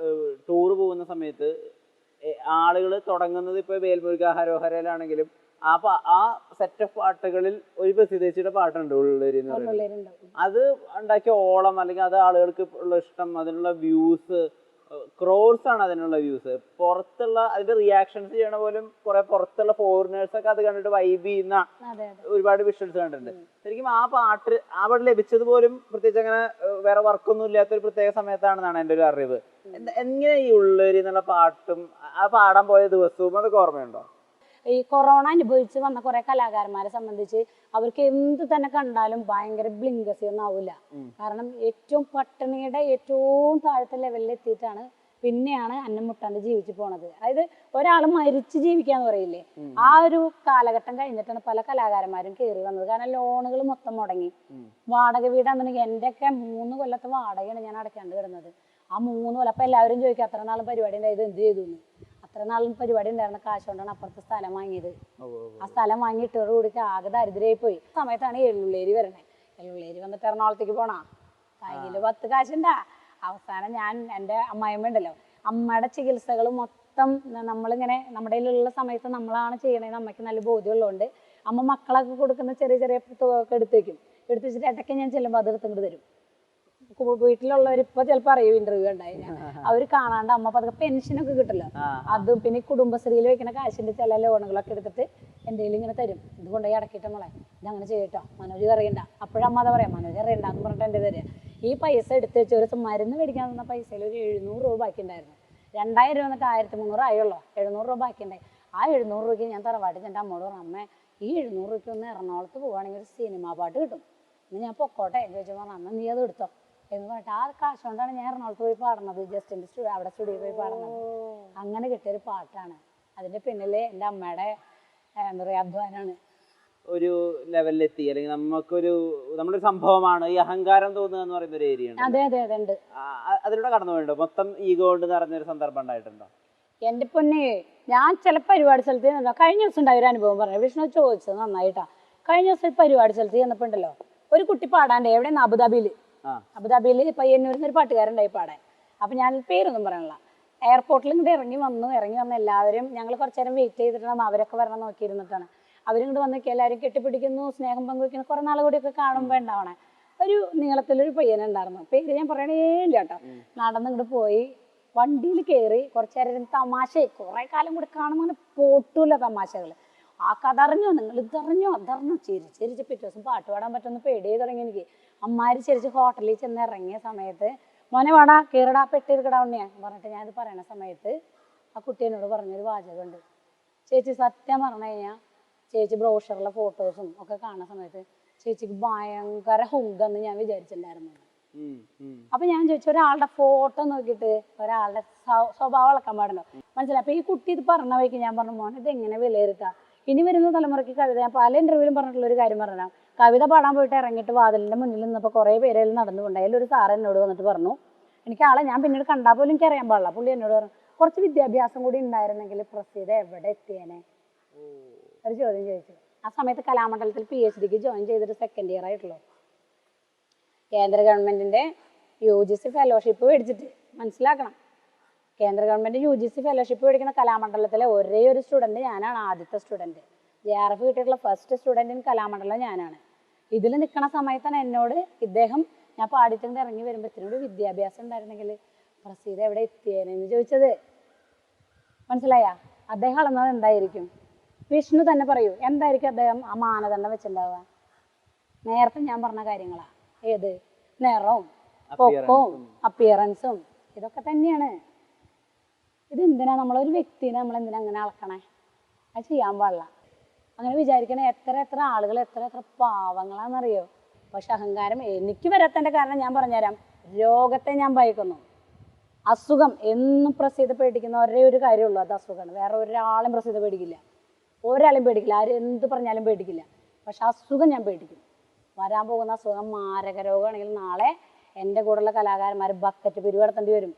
ടൂർ പോകുന്ന സമയത്ത് ആളുകൾ തുടങ്ങുന്നത് ഇപ്പോൾ വേൽമുരുക ഹരോഹരയിലാണെങ്കിലും ആ സെറ്റ് ഓഫ് പാട്ടുകളിൽ ഒരു പ്രസിദ്ധേച്ചിയുടെ പാട്ടുണ്ട് ഉള്ളേരി എന്ന് പറയുന്നത്. അത് ഉണ്ടാക്കിയ ഓളം അല്ലെങ്കിൽ അത് ആളുകൾക്ക് ഉള്ള ഇഷ്ടം, അതിനുള്ള വ്യൂസ്, ക്രോർസ് ആണ് അതിനുള്ള വ്യൂസ്. പുറത്തുള്ള അതിന്റെ റിയാക്ഷൻസ് ചെയ്യണ പോലും കുറെ പുറത്തുള്ള ഫോറിനേഴ്സ് ഒക്കെ അത് കണ്ടിട്ട് വൈബ് ചെയ്യുന്ന ഒരുപാട് വിഷ്വൽസ് കണ്ടിട്ടുണ്ട്. ശരിക്കും ആ പാട്ട് അവിടെ ലഭിച്ചത് പോലും പ്രത്യേകിച്ച് അങ്ങനെ വേറെ വർക്കൊന്നും ഇല്ലാത്ത ഒരു പ്രത്യേക സമയത്താണെന്നാണ് എൻ്റെ ഒരു അറിവ്. എങ്ങനെ ഈ ഉള്ളേരി എന്നുള്ള പാട്ടും ആ പാടാൻ പോയ ദിവസവും അതൊക്കെ ഓർമ്മയുണ്ടോ? ഈ കൊറോണ അനുഭവിച്ച് വന്ന കുറെ കലാകാരന്മാരെ സംബന്ധിച്ച് അവർക്ക് എന്ത് തന്നെ കണ്ടാലും ഭയങ്കര ബ്ലിങ്കസി ഒന്നും ആവില്ല. കാരണം ഏറ്റവും പട്ടിണിയുടെ ഏറ്റവും താഴത്തെ ലെവലിൽ എത്തിയിട്ടാണ് പിന്നെയാണ് അന്നം മുട്ടാണ്ട് ജീവിച്ചു പോണത്. അതായത് ഒരാൾ മരിച്ച് ജീവിക്കാന്ന് പറയില്ലേ, ആ ഒരു കാലഘട്ടം കഴിഞ്ഞിട്ടാണ് പല കലാകാരന്മാരും കയറി വന്നത്. കാരണം ലോണുകൾ മൊത്തം മുടങ്ങി. വാടക വീടാണെന്നുണ്ടെങ്കിൽ എൻ്റെയൊക്കെ 3 കൊല്ലത്തെ വാടകയാണ് ഞാൻ അടയ്ക്കാണ്ട് കിടന്നത്. ആ 3 കൊല്ലം അപ്പൊ എല്ലാവരും ചോദിക്കും അത്ര നാളും പരിപാടി ഉണ്ടായത് എന്ത് ചെയ്തു എന്ന്. അത്ര നാളും പരിപാടി ഉണ്ടായിരുന്ന കാശ് കൊണ്ടാണ് അപ്പുറത്തെ സ്ഥലം വാങ്ങിയത്. ആ സ്ഥലം വാങ്ങിയിട്ടോടുകൂടി ആകെ ദരിദ്രയായി പോയി. ആ സമയത്താണ് എള്ളുള്ളേരി വരണേ. എള്ളുള്ളേരി വന്നിട്ട് എറണാകുളത്തേക്ക് പോണ കയ്യില് 10 കാശുണ്ടാ. അവസാനം ഞാൻ എൻ്റെ അമ്മായിമ്മ ഉണ്ടല്ലോ, അമ്മയുടെ ചികിത്സകൾ മൊത്തം നമ്മളിങ്ങനെ നമ്മുടെ കയ്യിലുള്ള സമയത്ത് നമ്മളാണ് ചെയ്യണേന്ന് അമ്മയ്ക്ക് നല്ല ബോധ്യമുള്ളതുകൊണ്ട് അമ്മ മക്കളൊക്കെ കൊടുക്കുന്ന ചെറിയ ചെറിയ തുകയൊക്കെ എടുത്ത് വെക്കും. എടുത്ത് വെച്ചിട്ട് ഇടയ്ക്ക് ഞാൻ ചെല്ലുമ്പോൾ അത് എടുത്തിങ്ങോട്ട് തരും. വീട്ടിലുള്ളവർ ഇപ്പൊ ചിലപ്പോ അറിയും ഇന്റർവ്യൂ ഉണ്ടായി അവര് കാണാണ്ട് അമ്മ പതുക്കെ പെൻഷനൊക്കെ കിട്ടല്ലോ, അതും പിന്നെ കുടുംബശ്രീയിൽ വെക്കുന്ന കാശിന്റെ ചില ലോണുകളൊക്കെ എടുത്തിട്ട് എന്തെങ്കിലും ഇങ്ങനെ തരും. ഇത് കൊണ്ടുപോയി അടക്കിയിട്ട് മോളെ ഇതങ്ങനെ ചെയ്യട്ടോ, മനോജ് അറിയണ്ട. അപ്പോഴമ്മ അതാ പറയാം മനോജ് അറിയണ്ട എന്ന് പറഞ്ഞിട്ട് എൻ്റെ തരിക. ഈ പൈസ എടുത്ത് വെച്ച് ഒരു മരുന്ന് മേടിക്കാൻ തന്ന പൈസയിൽ ഒരു 700 രൂപ ബാക്കി ഉണ്ടായിരുന്നു. 2000 രൂപ വന്നിട്ട് 1300 ആയുള്ളൂ. 700 രൂപ ബാക്കി ഉണ്ടായി. ആ 700 രൂപയ്ക്ക് ഞാൻ തറവാട്ടിൽ എൻ്റെ അമ്മോട് പറഞ്ഞു, അമ്മ ഈ 700 രൂപയ്ക്ക് ഒന്ന് എറണാകുളത്ത് പോവുകയാണെങ്കിൽ ഒരു സിനിമാ പാട്ട് കിട്ടും, ഇന്ന് ഞാൻ പൊക്കോട്ടെ എന്ന് ചോദിച്ചു. പറഞ്ഞു അന്ന് നീ അത് എടുത്തോ എന്ന് പറഞ്ഞിട്ട് ആ കാശ് കൊണ്ടാണ് ഞാൻ എറണാകുളത്ത് പോയി പാടുന്നത്. ജസ്റ്റിൻ്റെ അവിടെ സ്റ്റുഡിയോ പോയി പാടുന്നത്. അങ്ങനെ കിട്ടിയൊരു പാട്ടാണ്. അതിന്റെ പിന്നില് എൻ്റെ അമ്മയുടെ എന്താ പറയുക അധ്വാനാണ്. ഒരു ലെവലിലെത്തി അല്ലെങ്കിൽ നമ്മുടെ സംഭവമാണ് ഈ അഹങ്കാരം തോന്നുക എന്ന് പറയുന്ന ഒരു ഏരിയ. അതെ അതെ അതെ ഉണ്ട്. അതിലൂടെ കടന്നു പോയിട്ടുണ്ടോ? മൊത്തം ഈഗോ കൊണ്ട് നിറഞ്ഞൊരു സന്ദർഭം ഉണ്ടായിട്ടുണ്ടോ? എൻ്റെ പൊന്നെ, ഞാൻ ചില പരിപാടി സ്ഥലത്ത് കഴിഞ്ഞ ദിവസം ഉണ്ടായ ഒരു അനുഭവം പറഞ്ഞു. വിഷ്ണു ചോദിച്ചത് നന്നായിട്ടാ. കഴിഞ്ഞ ദിവസം പരിപാടി സ്ഥലത്ത് ചെന്നപ്പോ ഉണ്ടല്ലോ ഒരു കുട്ടി പാടാണ്ട്. എവിടെയാണ്? അബുദാബിയിൽ പയ്യന്നൂരിൽ ഒരു പാട്ടുകാരുണ്ടായി പാടാൻ. അപ്പൊ ഞാൻ പേരൊന്നും പറയണില്ല. എയർപോർട്ടിൽ ഇങ്ങോട്ട് ഇറങ്ങി വന്ന എല്ലാവരും ഞങ്ങൾ കുറച്ചു നേരം വെയിറ്റ് ചെയ്തിട്ടാണ് അവരൊക്കെ വരണം നോക്കിയിരുന്നിട്ടാണ്. അവരിങ്ങോട്ട് വന്നൊക്കെ എല്ലാവരും കെട്ടിപ്പിടിക്കുന്നു, സ്നേഹം പങ്കുവയ്ക്കുന്നു. കുറെ നാൾ കൂടിയൊക്കെ കാണുമ്പോൾ ഉണ്ടാവണേ ഒരു നീളത്തിലൊരു പയ്യനുണ്ടായിരുന്നു. പേര് ഞാൻ പറയണേ ഇല്ല കേട്ടോ. നടന്നിങ്ങോട്ട് പോയി വണ്ടിയിൽ കയറി കുറച്ചു നേരം തമാശ. കുറെ കാലം കൂടി കാണുമ്പോൾ പോട്ടൂല തമാശകൾ. ആ കഥ അറിഞ്ഞോ, നിങ്ങൾ ഇതറിഞ്ഞോ അതറിഞ്ഞോ, ചിരിച്ച് പിറ്റേ ദിവസം പാട്ട് പാടാൻ പറ്റുമെന്ന് പേടിയായി തുടങ്ങി എനിക്ക്. അമ്മാര് ചിരിച്ച് ഹോട്ടലിൽ ചെന്ന് ഇറങ്ങിയ സമയത്ത് മോനെ വാടാ കയറിടാ പെട്ടിരിക്കടാ ഉണ്ണിയാ പറഞ്ഞിട്ട് ഞാനിത് പറയണ സമയത്ത് ആ കുട്ടി എന്നോട് പറഞ്ഞൊരു വാചകമുണ്ട്. ചേച്ചി സത്യം പറഞ്ഞു കഴിഞ്ഞാൽ ചേച്ചി ബ്രോഷറിലെ ഫോട്ടോസും ഒക്കെ കാണുന്ന സമയത്ത് ചേച്ചിക്ക് ഭയങ്കര ഹുങ്കെന്ന് ഞാൻ വിചാരിച്ചിട്ടുണ്ടായിരുന്നു. അപ്പൊ ഞാൻ ചോദിച്ചു, ഒരാളുടെ ഫോട്ടോ നോക്കിയിട്ട് ഒരാളുടെ സ്വഭാവം അളക്കാൻ പാടുണ്ടോ? മനസ്സിലായി. അപ്പൊ ഈ കുട്ടി ഇത് പറഞ്ഞ വഴിക്ക് ഞാൻ പറഞ്ഞു, മോനെ ഇത് എങ്ങനെ വിലയിരുത്താം? ഇനി വരുന്ന തലമുറയ്ക്ക് കവിത. ഞാൻ പല ഇന്റർവ്യൂവിലും പറഞ്ഞിട്ടുള്ള ഒരു കാര്യം പറഞ്ഞാൽ, കവിത പാടാൻ പോയിട്ട് ഇറങ്ങിയിട്ട് വാതിലിന്റെ മുന്നിൽ നിന്നപ്പോൾ കുറേ പേര് നടന്നുകൊണ്ട് അതിലൊരു സാറ് എന്നോട് വന്നിട്ട് പറഞ്ഞു, എനിക്ക് ആളെ ഞാൻ പിന്നീട് കണ്ടാൽ പോലും എനിക്ക് അറിയാൻ പാടില്ല. പുള്ളി എന്നോട് പറഞ്ഞു, കുറച്ച് വിദ്യാഭ്യാസം കൂടി ഉണ്ടായിരുന്നെങ്കിൽ പ്രസീത എവിടെ എത്തിയേനെ? ഒരു ചോദ്യം ചോദിച്ചു. ആ സമയത്ത് കലാമണ്ഡലത്തിൽ PhDക്ക് ജോയിൻ ചെയ്തിട്ട് 2nd ഇയർ ആയിട്ടുള്ളൂ. കേന്ദ്ര ഗവൺമെന്റിന്റെ UGC ഫെലോഷിപ്പ് മേടിച്ചിട്ട്. മനസ്സിലാക്കണം, കേന്ദ്ര ഗവൺമെന്റ് UGC ഫെലോഷിപ്പ് മേടിക്കുന്ന കലാമണ്ഡലത്തിലെ ഒരേ ഒരു സ്റ്റുഡന്റ് ഞാനാണ്. ആദ്യത്തെ സ്റ്റുഡന്റ്. JRF കിട്ടിയിട്ടുള്ള ഫസ്റ്റ് സ്റ്റുഡന്റ് ഇൻ കലാമണ്ഡലം ഞാനാണ്. ഇതിൽ നിൽക്കുന്ന സമയത്താണ് എന്നോട് ഇദ്ദേഹം ഞാൻ പാടിച്ചിട്ട് ഇറങ്ങി വരുമ്പോൾ ഇത്തിരി വിദ്യാഭ്യാസം ഉണ്ടായിരുന്നെങ്കിൽ പ്രസീത എവിടെ എത്തിയേനെന്ന് ചോദിച്ചത്. മനസ്സിലായ? അദ്ദേഹം അളന്നത് എന്തായിരിക്കും? വിഷ്ണു തന്നെ പറയൂ, എന്തായിരിക്കും അദ്ദേഹം ആ മാനദണ്ഡം വെച്ചിട്ടുണ്ടാവുക? നേരത്തെ ഞാൻ പറഞ്ഞ കാര്യങ്ങളാ. ഏത്? നിറവും പൊക്കവും അപ്പിയറൻസും ഇതൊക്കെ തന്നെയാണ്. ഇതെന്തിനാ നമ്മളൊരു വ്യക്തിനെ നമ്മളെന്തിനാ അങ്ങനെ അളക്കണേ? അത് ചെയ്യാൻ പാടില്ല. അങ്ങനെ വിചാരിക്കണേ എത്ര ആളുകൾ എത്ര പാവങ്ങളാണെന്നറിയോ? പക്ഷെ അഹങ്കാരം എനിക്ക് വരാത്തതിൻ്റെ കാരണം ഞാൻ പറഞ്ഞുതരാം. രോഗത്തെ ഞാൻ ഭയക്കുന്നു. അസുഖം എന്നും പ്രസീത പേടിക്കുന്ന ഒരേ ഒരു കാര്യമുള്ളൂ, അത് അസുഖമാണ്. വേറെ ഒരാളും പ്രസീത പേടിക്കില്ല, ഒരാളും പേടിക്കില്ല, ആരും എന്ത് പറഞ്ഞാലും പേടിക്കില്ല. പക്ഷെ അസുഖം ഞാൻ പേടിക്കും. വരാൻ പോകുന്ന അസുഖം മാരക രോഗമാണെങ്കിൽ നാളെ എൻ്റെ കൂടെയുള്ള കലാകാരന്മാർ ബക്കറ്റ് പിരിവെടുത്തേണ്ടി വരും.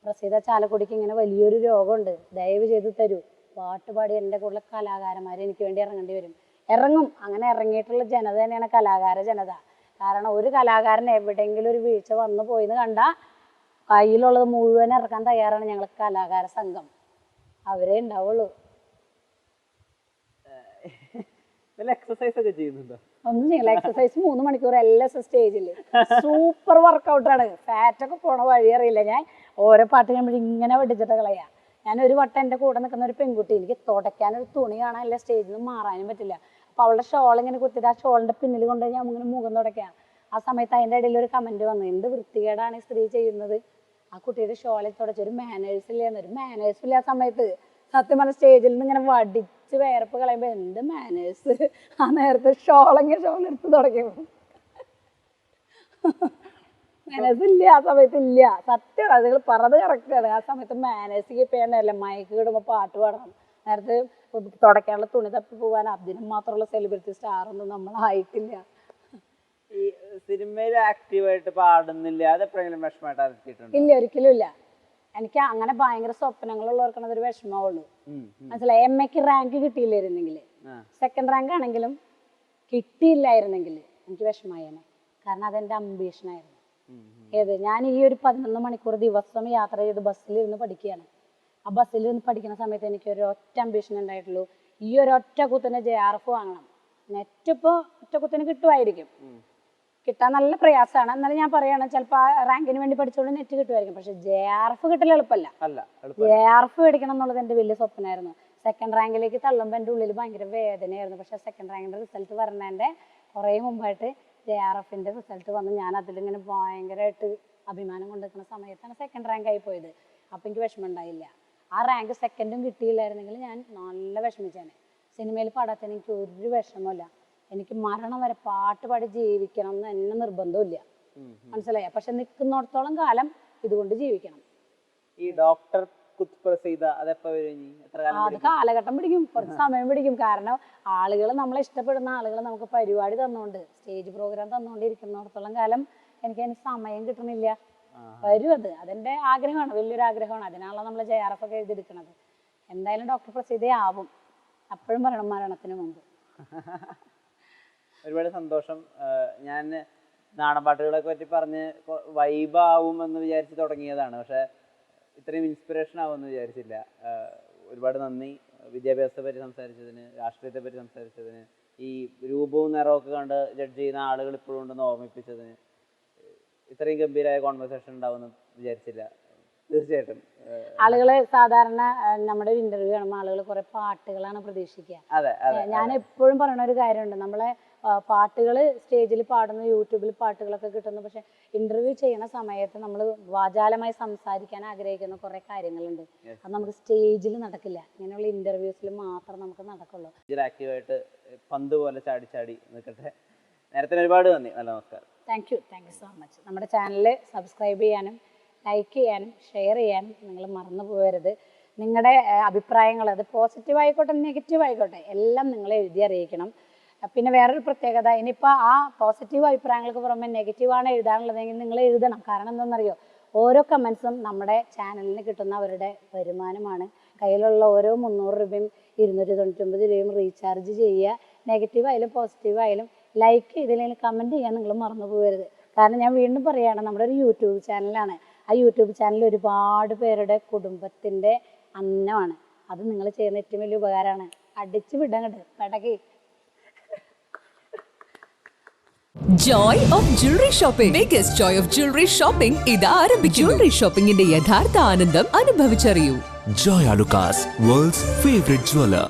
പ്രസീത ചാലക്കുടിക്ക് ഇങ്ങനെ വലിയൊരു രോഗമുണ്ട്, ദയവ് ചെയ്ത് തരൂ. പാട്ട് പാടി എൻ്റെ കൂടെയുള്ള കലാകാരന്മാർ എനിക്ക് വേണ്ടി ഇറങ്ങേണ്ടി വരും. ഇറങ്ങും. അങ്ങനെ ഇറങ്ങിയിട്ടുള്ള ജനത തന്നെയാണ് കലാകാര ജനത. കാരണം ഒരു കലാകാരൻ എവിടെയെങ്കിലും ഒരു വീഴ്ച വന്നു പോയിന്ന് കണ്ടാൽ കയ്യിലുള്ളത് മുഴുവൻ ഇറക്കാൻ തയ്യാറാണ് ഞങ്ങൾ കലാകാര സംഘം. അവരേ ഉണ്ടാവുള്ളൂ. എക്സസൈസ് ഒക്കെ ചെയ്യുന്നുണ്ടോ? ഒന്നും ചെയ്യില്ല. എക്സസൈസ് 3 മണിക്കൂർ എല്ലാം സ്റ്റേജിൽ സൂപ്പർ വർക്കൗട്ടാണ്. ഫാറ്റൊക്കെ പോണ വഴി അറിയില്ല. ഞാൻ ഓരോ പാട്ട് കഴിയുമ്പോൾ ഇങ്ങനെ വെടിച്ചിട്ട് കളയാ. ഞാൻ ഒരു വട്ടം എൻ്റെ കൂടെ നിൽക്കുന്ന ഒരു പെൺകുട്ടി, എനിക്ക് തുടയ്ക്കാനൊരു തുണി കാണാനില്ല, സ്റ്റേജിൽ നിന്ന് മാറാനും പറ്റില്ല. അപ്പോൾ അവളുടെ ഷോൾ ഇങ്ങനെ കുത്തിയിട്ട് ആ ഷോളിൻ്റെ പിന്നിൽ കൊണ്ടുപോയി ഞാൻ ഇങ്ങനെ മുഖം തുടയ്ക്കാം. ആ സമയത്ത് അതിൻ്റെ ഇടയിൽ ഒരു കമൻറ്റ് വന്നു, എന്ത് വൃത്തികേടാണ് ഈ സ്ത്രീ ചെയ്യുന്നത്, ആ കുട്ടിയുടെ ഷോളിൽ തുടച്ച് ഒരു മാനേഴ്സ് ഇല്ലാന്ന്. ഒരു മാനേഴ്സ് ഇല്ല ആ സമയത്ത്. സത്യം പറഞ്ഞ സ്റ്റേജിൽ നിന്ന് ഇങ്ങനെ വടിച്ച് വേർപ്പ് കളയുമ്പോൾ എന്ത് മാനേഴ്സ്. ആ നേരത്തെ ഷോളെങ്കിൽ ഷോളെടുത്ത് തുടങ്ങിയപ്പോൾ മാനേഴ്സ് ഇല്ല ആ സമയത്ത്, ഇല്ല. സത്യം അതുകൾ പറഞ്ഞത് കറക്റ്റാണ്. ആ സമയത്ത് മാനേഴ്സ് കീപ്പ് ചെയ്യാനല്ല, മയക്ക് കിടുമ്പോൾ പാട്ട് പാടണം. നേരത്തെ തുടയ്ക്കാനുള്ള തുണി തപ്പി പോകാൻ അതിനും മാത്രമുള്ള സെലിബ്രിറ്റി സ്റ്റാറൊന്നും നമ്മളായിട്ടില്ല. ഈ സിനിമയിൽ ആക്റ്റീവായിട്ട് പാടുന്നില്ല, അതെപ്പോഴെങ്കിലും വിഷമമായിട്ട് അറിയിച്ചിട്ടുണ്ട്? ഇല്ല, ഒരിക്കലും ഇല്ല. എനിക്ക് അങ്ങനെ ഭയങ്കര സ്വപ്നങ്ങളുള്ളവർക്കാണ് അതൊരു വിഷമമുള്ളൂ. മനസ്സിലായി. MAക്ക് റാങ്ക് കിട്ടിയില്ലായിരുന്നെങ്കിൽ, സെക്കൻഡ് റാങ്ക് ആണെങ്കിലും കിട്ടിയില്ലായിരുന്നെങ്കിൽ എനിക്ക് വിഷമമായേനെ. കാരണം അതെൻ്റെ അംബീഷനായിരുന്നു. ഏത് ഞാൻ ഈ ഒരു 11 മണിക്കൂർ ദിവസം യാത്ര ചെയ്ത് ബസ്സിലിരുന്ന് പഠിക്കുകയാണ്. ആ ബസ്സിലിരുന്ന് പഠിക്കുന്ന സമയത്ത് എനിക്ക് ഒരു ഒറ്റ അംബീഷൻ ഉണ്ടായിട്ടുള്ളൂ, ഈ ഒരു ഒറ്റ കുത്തിന് JRF വാങ്ങണം. നെറ്റ് ഇപ്പോൾ ഒറ്റ കുത്തിന് കിട്ടുമായിരിക്കും, കിട്ടാൻ നല്ല പ്രയാസമാണ്. എന്നാലും ഞാൻ പറയുകയാണ്, ചിലപ്പോൾ ആ റാങ്കിന് വേണ്ടി പഠിച്ചുകൊണ്ട് നെറ്റ് കിട്ടുമായിരിക്കും. പക്ഷെ JRF കിട്ടൽ എളുപ്പമല്ല. JRF മേടിക്കണം എന്നുള്ളത് എൻ്റെ വലിയ സ്വപ്നമായിരുന്നു. സെക്കൻഡ് റാങ്കിലേക്ക് തള്ളുമ്പോൾ എൻ്റെ ഉള്ളിൽ ഭയങ്കര വേദനയായിരുന്നു. പക്ഷെ സെക്കൻഡ് റാങ്കിൻ്റെ റിസൾട്ട് പറഞ്ഞതിൻ്റെ കുറേ മുമ്പായിട്ട് JRFൻ്റെ റിസൾട്ട് വന്ന് ഞാൻ അതിലിങ്ങനെ ഭയങ്കരമായിട്ട് അഭിമാനം കൊണ്ടിരിക്കുന്ന സമയത്താണ് സെക്കൻഡ് റാങ്ക് ആയി പോയത്. അപ്പം എനിക്ക് വിഷമം ഉണ്ടായില്ല. ആ റാങ്ക് സെക്കൻഡും കിട്ടിയില്ലായിരുന്നെങ്കിൽ ഞാൻ നല്ല വിഷമിച്ചേനെ. സിനിമയിൽ പാടാത്തതിന് എനിക്ക് ഒരു വിഷമമില്ല. എനിക്ക് മരണം വരെ പാട്ട് പാടി ജീവിക്കണം എന്ന് എന്നെ നിർബന്ധമില്ല. മനസ്സിലായ? പക്ഷെ നിൽക്കുന്നിടത്തോളം കാലം ഇതുകൊണ്ട് ജീവിക്കണം. ഈ ഡോക്ടർ അത് കാലഘട്ടം പിടിക്കും, കുറച്ച് സമയം പിടിക്കും. കാരണം ആളുകൾ, നമ്മളെ ഇഷ്ടപ്പെടുന്ന ആളുകൾ നമുക്ക് പരിപാടി തന്നുകൊണ്ട്, സ്റ്റേജ് പ്രോഗ്രാം തന്നുകൊണ്ടിരിക്കുന്നിടത്തോളം കാലം എനിക്ക് അതിന് സമയം കിട്ടണില്ല. വരും അത്. അതെന്റെ ആഗ്രഹമാണ്, വലിയൊരു ആഗ്രഹമാണ്. അതിനാണല്ലോ നമ്മൾ JRF ഒക്കെ എഴുതിയെടുക്കുന്നത്. എന്തായാലും ഡോക്ടർ പ്രസീതയാവും. അപ്പോഴും പറയണം, മരണത്തിന് മുമ്പ്. ഒരുപാട് സന്തോഷം. ഞാൻ നാടൻ പാട്ടുകളൊക്കെ പറ്റി പറഞ്ഞ് വൈബാവും എന്ന് വിചാരിച്ച് തുടങ്ങിയതാണ്. പക്ഷെ ഇത്രയും ഇൻസ്പിറേഷൻ ആവുമെന്ന് വിചാരിച്ചില്ല. ഒരുപാട് നന്ദി. വിദ്യാഭ്യാസത്തെ പറ്റി സംസാരിച്ചതിന്, രാഷ്ട്രീയത്തെ പറ്റി സംസാരിച്ചതിന്, ഈ രൂപവും നിറമൊക്കെ കണ്ട് ജഡ്ജ് ചെയ്യുന്ന ആളുകൾ ഇപ്പോഴും ഉണ്ടെന്ന് ഓർമ്മിപ്പിച്ചതിന്, ഇത്രയും ഗംഭീരമായ കോൺവെർസേഷൻ ഉണ്ടാവുമെന്ന് വിചാരിച്ചില്ല. തീർച്ചയായിട്ടും ആളുകള് സാധാരണ നമ്മുടെ ഒരു ഇന്റർവ്യൂ കാണുമ്പോൾ ആളുകൾ കുറെ പാട്ടുകളാണ് പ്രതീക്ഷിക്കുക. ഞാൻ എപ്പോഴും പറയുന്ന ഒരു കാര്യമുണ്ട്, നമ്മളെ പാട്ടുകൾ സ്റ്റേജിൽ പാടുന്ന, യൂട്യൂബിൽ പാട്ടുകളൊക്കെ കിട്ടുന്നു. പക്ഷെ ഇന്റർവ്യൂ ചെയ്യുന്ന സമയത്ത് നമ്മൾ വാചാലമായി സംസാരിക്കാൻ ആഗ്രഹിക്കുന്ന കുറെ കാര്യങ്ങളുണ്ട്. അത് നമുക്ക് സ്റ്റേജിൽ നടക്കില്ല. ഇങ്ങനെയുള്ള ഇന്റർവ്യൂസിൽ മാത്രം നമുക്ക് നടക്കുള്ളൂ. ആക്റ്റീവായിട്ട് പന്ത് പോലെ ചാടി ചാടി നിൽക്കട്ടെ. നേരത്തെ ഒരുപാട് നന്ദി. നല്ല നമസ്കാരം. Thank you so much. നമ്മുടെ ചാനൽ സബ്സ്ക്രൈബ് ചെയ്യാനും ലൈക്ക് ചെയ്യാനും ഷെയർ ചെയ്യാനും നിങ്ങൾ മറന്നു പോകരുത്. നിങ്ങളുടെ അഭിപ്രായങ്ങൾ, അത് പോസിറ്റീവ് ആയിക്കോട്ടെ നെഗറ്റീവ് ആയിക്കോട്ടെ, എല്ലാം നിങ്ങൾ എഴുതി അറിയിക്കണം. പിന്നെ വേറൊരു പ്രത്യേകത, ഇനിയിപ്പോൾ ആ പോസിറ്റീവ് അഭിപ്രായങ്ങൾക്ക് പുറമെ നെഗറ്റീവാണ് എഴുതാനുള്ളതെങ്കിൽ നിങ്ങൾ എഴുതണം. കാരണം എന്താണെന്നറിയോ, ഓരോ കമൻസും നമ്മുടെ ചാനലിന് കിട്ടുന്ന അവരുടെ വരുമാനമാണ്. കയ്യിലുള്ള ഓരോ 300 രൂപയും 299 രൂപയും റീചാർജ് ചെയ്യുക. നെഗറ്റീവ് ആയാലും പോസിറ്റീവ് ആയാലും ലൈക്ക് ചെയ്തില്ലെങ്കിൽ കമൻറ്റ് ചെയ്യാൻ നിങ്ങൾ മറന്നു പോകരുത്. കാരണം ഞാൻ വീണ്ടും പറയുകയാണ്, നമ്മുടെ ഒരു യൂട്യൂബ് ചാനലാണ്. ആ യൂട്യൂബ് ചാനൽ ഒരുപാട് പേരുടെ കുടുംബത്തിൻ്റെ അന്നമാണ്. അത് നിങ്ങൾ ചെയ്യുന്ന ഏറ്റവും വലിയ ഉപകാരമാണ്. അടിച്ചു വിടങ്ങട്ട് പടകി. Joy of Jewelry Shopping. Biggest joy of jewelry shopping ഇതാ ആരംഭിക്കുന്നു. Jewelry shoppingന്റെ യഥാർത്ഥ ആനന്ദം അനുഭവിച്ചറിയൂ. Joy Alucas, world's favorite jeweler.